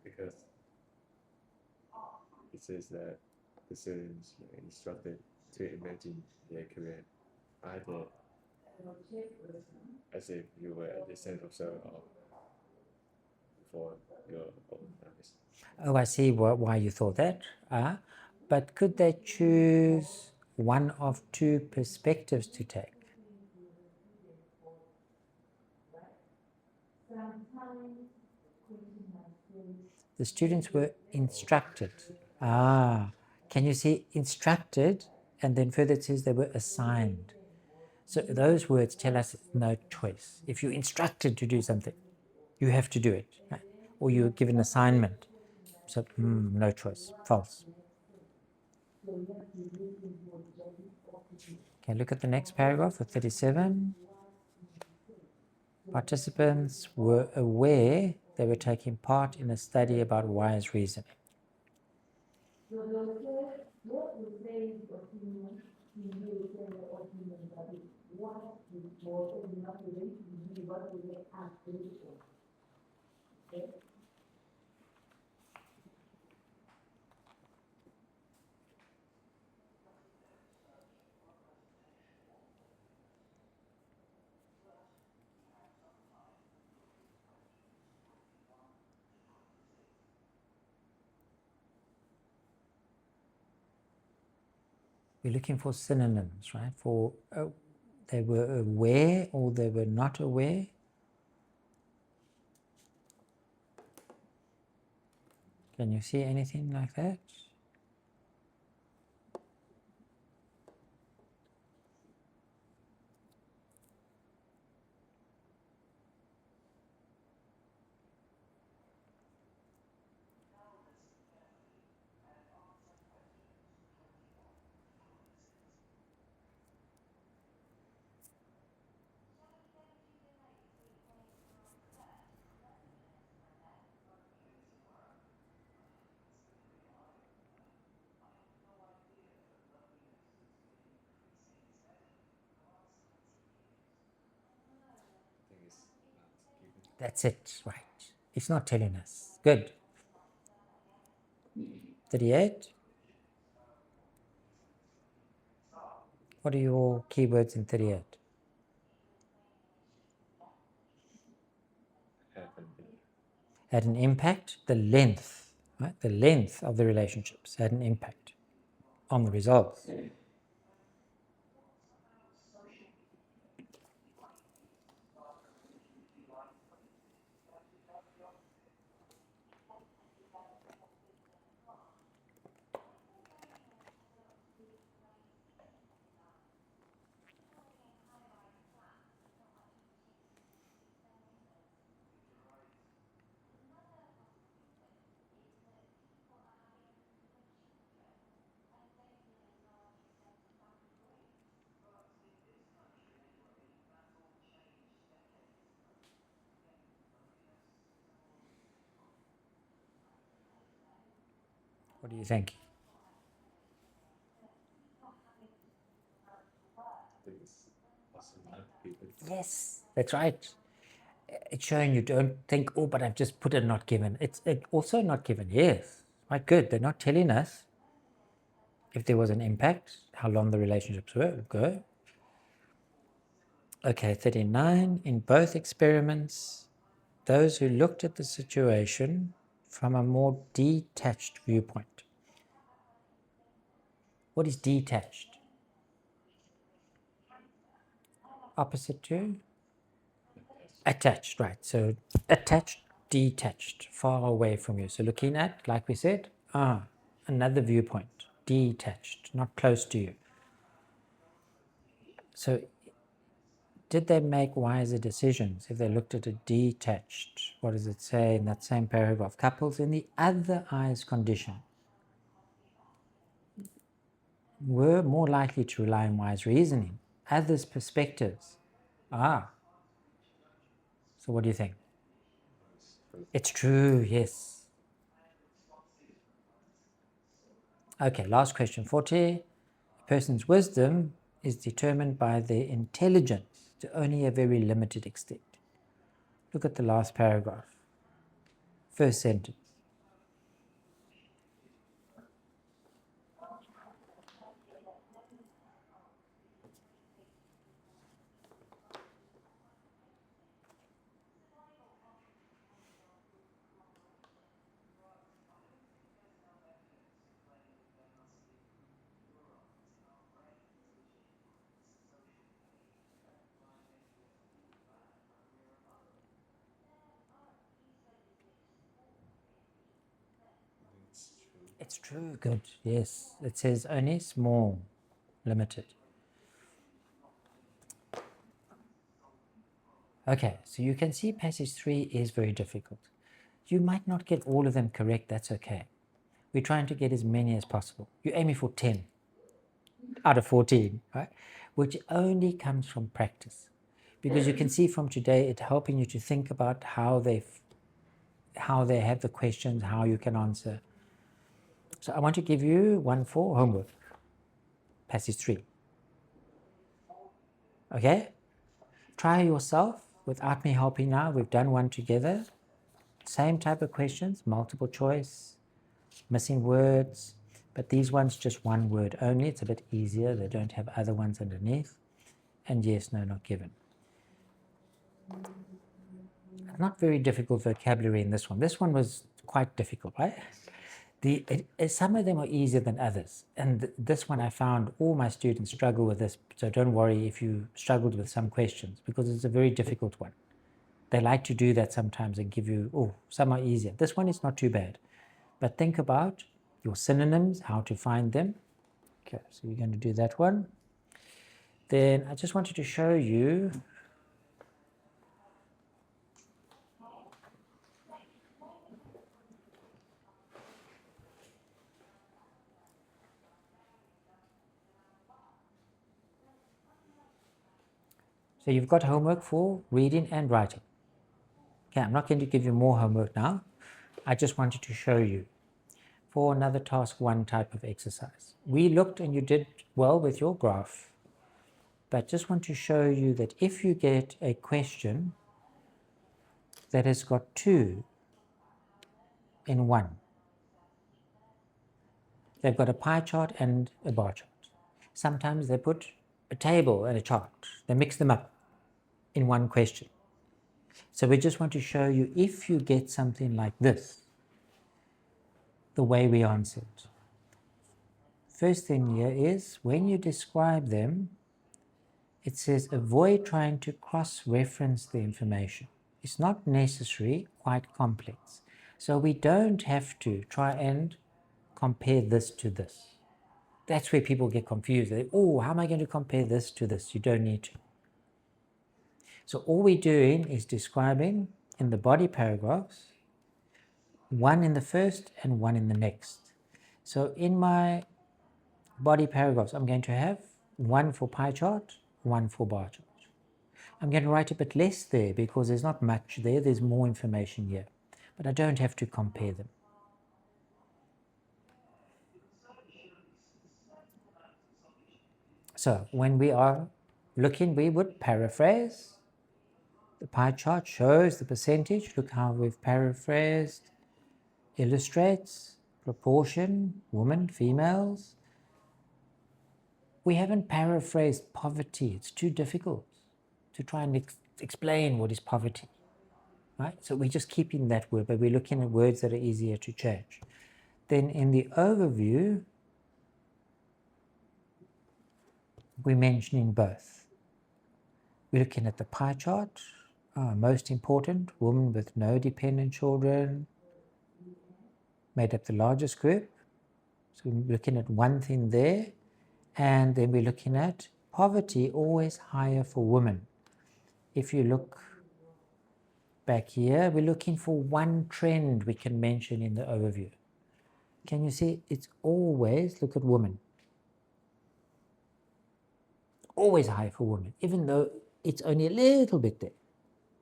Because it says that the students were instructed to imagine their career either as if you were a distant observer or before your own eyes. Oh, I see why you thought that. But could they choose one of 2 perspectives to take? The students were instructed. Can you see instructed? And then further it says they were assigned. So those words tell us no choice. If you're instructed to do something, you have to do it. Right? Or you're given an assignment. So no choice. False. Okay, look at the next paragraph for 37. Participants were aware they were taking part in a study about wise reasoning. We're looking for synonyms, right? For they were aware or they were not aware. Can you see anything like that? I think it's not given. That's it, right. It's not telling us. Good. 38. What are your keywords in 38? Had an impact. The length, right? The length of the relationships had an impact on the results. What do you think? I think it's also not given. Yes, that's right. It's showing you don't think, oh, but I've just put a not given. It's also not given. Yes, right, good. They're not telling us if there was an impact, how long the relationships were. Go. Okay, 39. In both experiments, those who looked at the situation from a more detached viewpoint. What is detached? Opposite to? Attached, right. So attached, detached, far away from you. So looking at, like we said, another viewpoint, detached, not close to you. So did they make wiser decisions if they looked at a detached, what does it say in that same paragraph? Couples in the other eyes condition were more likely to rely on wise reasoning, others' perspectives. So what do you think? It's true, yes. Okay, last question, 40. A person's wisdom is determined by their intelligence to only a very limited extent. Look at the last paragraph. First sentence. It's true. It's true, good, yes. It says only small, limited. Okay, so you can see passage 3 is very difficult. You might not get all of them correct, that's okay. We're trying to get as many as possible. You're aiming for 10 out of 14, right? Which only comes from practice. Because you can see from today, it's helping you to think about how they have the questions, how you can answer. So I want to give you one for homework, passage 3. Okay? Try yourself without me helping now. We've done one together. Same type of questions, multiple choice, missing words, but these ones just one word only. It's a bit easier. They don't have other ones underneath. And yes, no, not given. Not very difficult vocabulary in this one. This one was quite difficult, right? Some of them are easier than others. And this one I found all my students struggle with this. So don't worry if you struggled with some questions because it's a very difficult one. They like to do that sometimes and give you, some are easier. This one is not too bad. But think about your synonyms, how to find them. Okay, so you're going to do that one. Then I just wanted to show you. So you've got homework for reading and writing. Okay, I'm not going to give you more homework now. I just wanted to show you for another task 1 type of exercise. We looked and you did well with your graph, but just want to show you that if you get a question that has got 2 in 1, they've got a pie chart and a bar chart. Sometimes they put a table and a chart. They mix them up in one question. So we just want to show you if you get something like this, the way we answered. First thing here is when you describe them, it says avoid trying to cross-reference the information. It's not necessary, quite complex. So we don't have to try and compare this to this. That's where people get confused. How am I going to compare this to this? You don't need to. So all we're doing is describing in the body paragraphs, one in the first and one in the next. So in my body paragraphs, I'm going to have one for pie chart, one for bar chart. I'm going to write a bit less there because there's not much there. There's more information here, but I don't have to compare them. So when we are looking, we would paraphrase. The pie chart shows the percentage. Look how we've paraphrased. Illustrates proportion, women, females. We haven't paraphrased poverty. It's too difficult to try and explain what is poverty. Right? So we're just keeping that word, but we're looking at words that are easier to change. Then in the overview, we're mentioning both. We're looking at the pie chart, most important, women with no dependent children, made up the largest group. So we're looking at one thing there, and then we're looking at poverty, always higher for women. If you look back here, we're looking for one trend we can mention in the overview. Can you see? It's always, look at women. Always high for women, even though it's only a little bit there.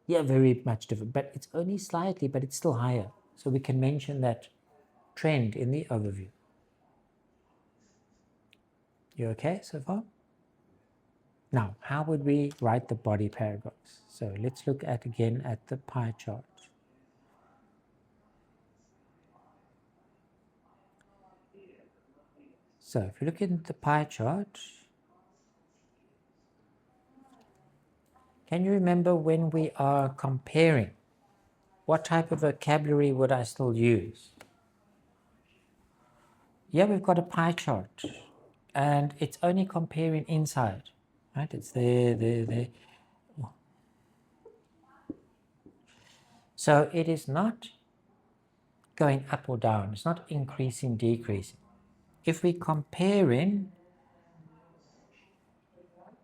Yeah, very much different, but it's only slightly, but it's still higher. So we can mention that trend in the overview. You okay so far? Now, how would we write the body paragraphs? So let's look at again at the pie chart. So if you look at the pie chart, can you remember when we are comparing, what type of vocabulary would I still use? Yeah, we've got a pie chart, and it's only comparing inside, right? It's there. So it is not going up or down. It's not increasing, decreasing. If we're comparing,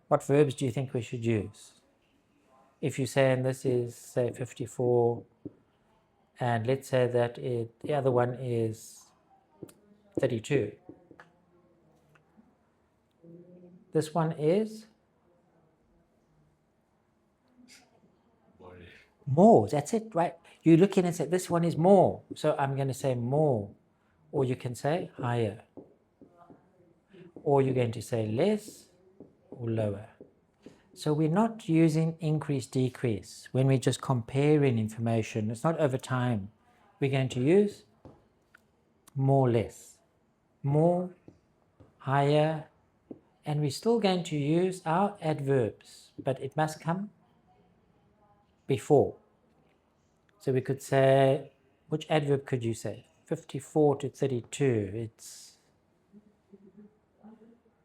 what verbs do you think we should use? If you're saying this is, say, 54, and let's say that the other one is 32. This one is more. That's it, right? You're looking and say, this one is more. So I'm going to say more. Or you can say higher. Or you're going to say less or lower. So we're not using increase, decrease. When we're just comparing information, it's not over time. We're going to use more, less. More, higher, and we're still going to use our adverbs, but it must come before. So we could say, which adverb could you say? 54 to 32, it's,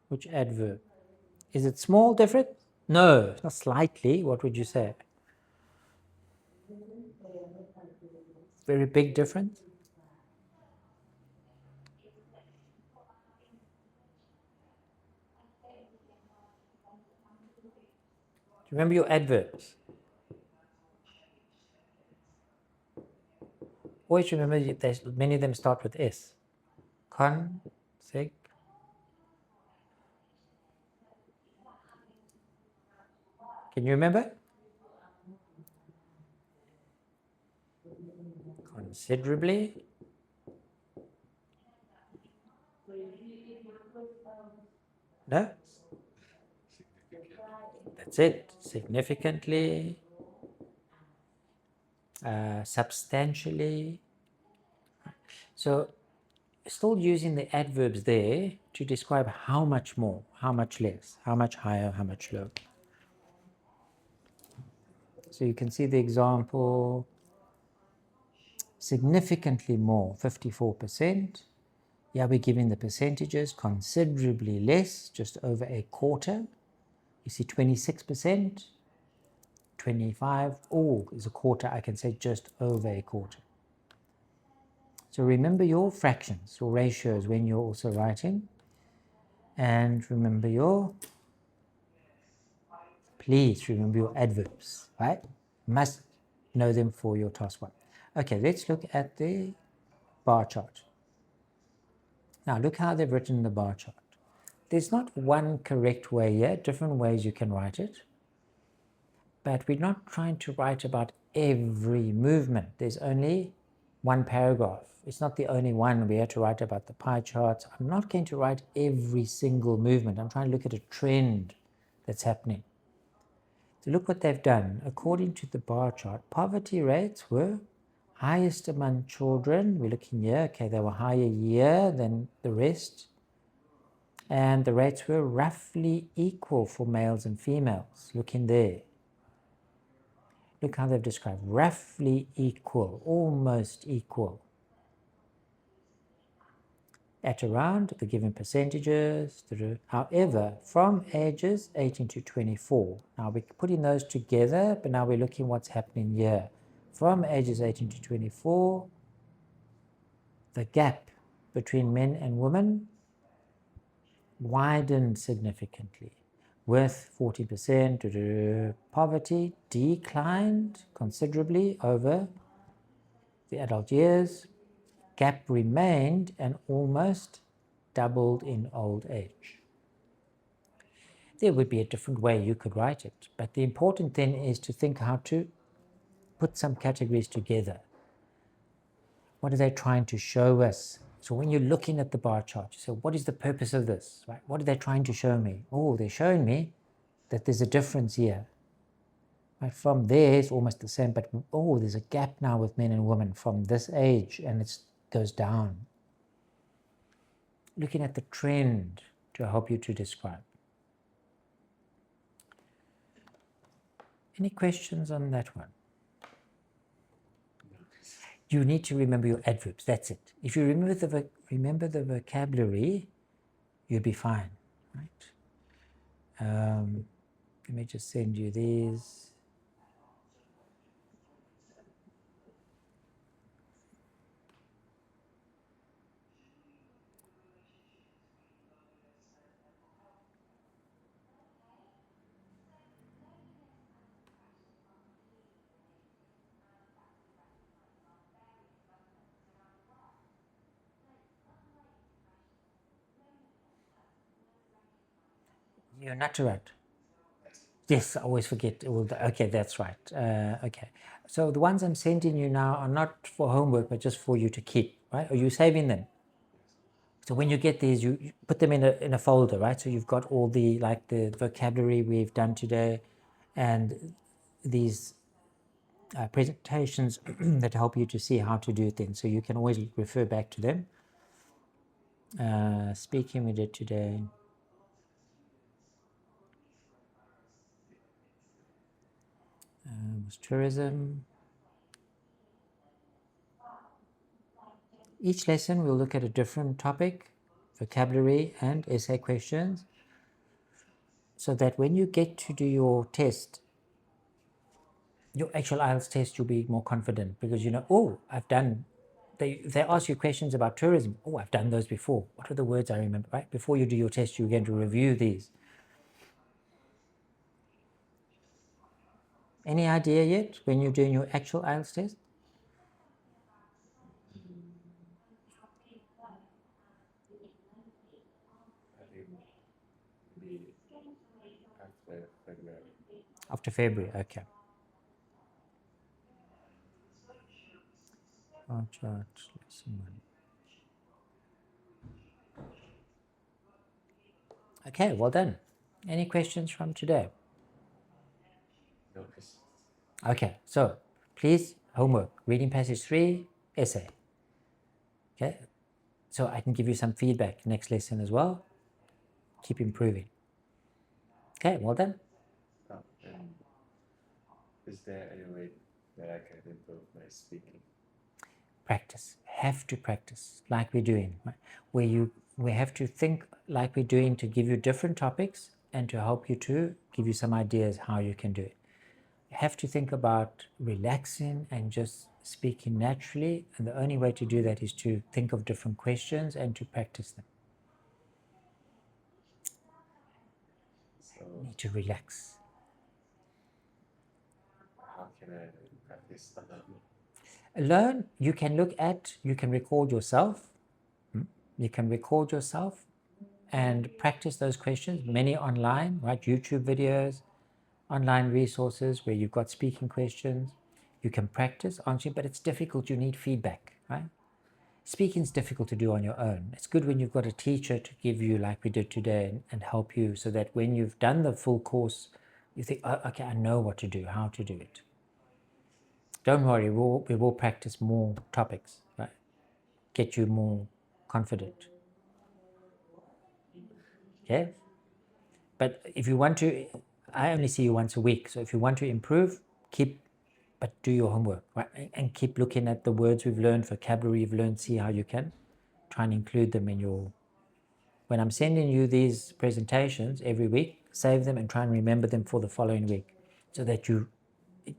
which adverb? Is it small difference? No, it's not slightly. What would you say? Very big difference? Do you remember your adverbs? Always remember many of them start with S. Con, sig. Can you remember? Considerably. No? That's it. Significantly. Substantially. So still using the adverbs there to describe how much more, how much less, how much higher, how much lower. So you can see the example, significantly more, 54%. Yeah, we're giving the percentages, considerably less, just over a quarter. You see 26%, 25, oh, is a quarter, I can say just over a quarter. So remember your fractions, your ratios when you're also writing. And remember please remember your adverbs, right? Must know them for your task 1. Okay, let's look at the bar chart. Now look how they've written the bar chart. There's not one correct way here, different ways you can write it. But we're not trying to write about every movement. There's only one paragraph. It's not the only one. We had to write about the pie charts. I'm not going to write every single movement. I'm trying to look at a trend that's happening. So look what they've done. According to the bar chart, poverty rates were highest among children. We're looking here. Okay, they were higher here than the rest. And the rates were roughly equal for males and females. Look in there. Look how they've described roughly equal, almost equal. At around the given percentages. However, from ages 18 to 24, now we're putting those together, but now we're looking what's happening here. From ages 18 to 24, the gap between men and women widened significantly, with 40%. Poverty declined considerably over the adult years. Gap remained and almost doubled in old age. There would be a different way you could write it, but the important thing is to think how to put some categories together. What are they trying to show us? So when you're looking at the bar chart, you say, what is the purpose of this? Right? What are they trying to show me? Oh, they're showing me that there's a difference here. Right? From there, it's almost the same, but oh, there's a gap now with men and women from this age, and it goes down. Looking at the trend to help you to describe. Any questions on that one? You need to remember your adverbs. That's it. If you remember the vocabulary, you'll be fine. Right? Let me just send you these. You're not right. Yes, I always forget. Okay, that's right. Okay. So the ones I'm sending you now are not for homework, but just for you to keep, right? Are you saving them? So when you get these, you put them in a folder, right? So you've got all the vocabulary we've done today, and these presentations that help you to see how to do things. So you can always refer back to them. Speaking we did today. Was tourism. Each lesson we'll look at a different topic, vocabulary and essay questions, so that when you get to do your test, your actual IELTS test, you'll be more confident because you know, oh, I've done, they ask you questions about tourism. Oh, I've done those before. What are the words I remember, right? Before you do your test, you're going to review these. Any idea yet when you're doing your actual IELTS test? I think maybe after February. After February, okay. Bar chart, lesson 1. Okay, well done. Any questions from today? No questions. Okay, so please, homework, reading passage 3, essay. Okay, so I can give you some feedback next lesson as well. Keep improving. Okay, well done. And is there any way that I can improve my speaking? Practice. Have to practice like we're doing. Right? We have to think like we're doing to give you different topics and to help you to give you some ideas how you can do it. You have to think about relaxing and just speaking naturally, and the only way to do that is to think of different questions and to practice them. So You need to relax. how can I practice alone? Alone, you can record yourself. You can record yourself and practice those questions, many online, right? YouTube videos, online resources where you've got speaking questions. You can practice answering, but it's difficult. You need feedback, right? Speaking is difficult to do on your own. It's good when you've got a teacher to give you, like we did today, and help you, so that when you've done the full course, you think, oh, okay, I know what to do, how to do it. Don't worry, we will practice more topics, right? Get you more confident. Okay? But if you want to, I only see you once a week. So if you want to improve, but do your homework, right? And keep looking at the words we've learned, vocabulary you've learned, see how you can try and include them in your, when I'm sending you these presentations every week, save them and try and remember them for the following week, so that you,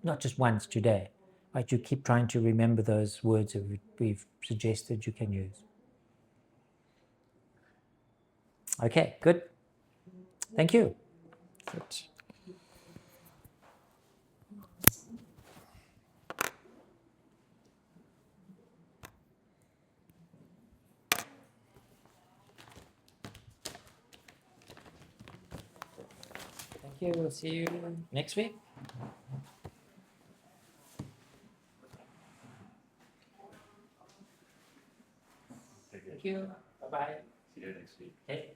not just once today, right? You keep trying to remember those words that we've suggested you can use. Okay, good. Thank you. Good. Thank you. We'll see you next week. Thank you. Bye-bye. See you next week. Okay.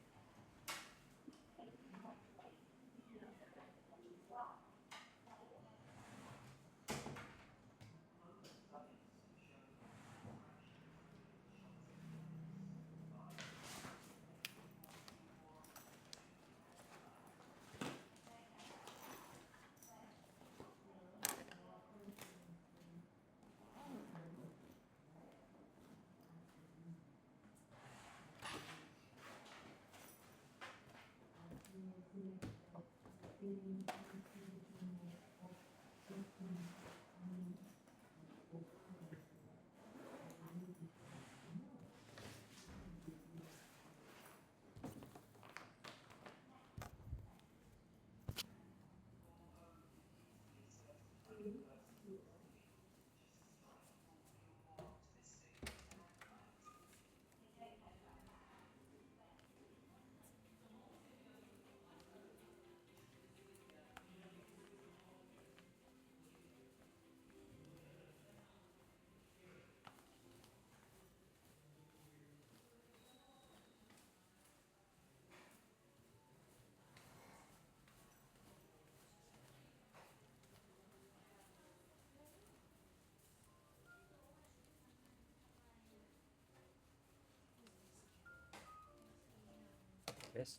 Best.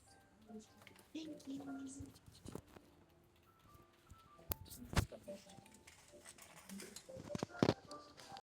Thank you.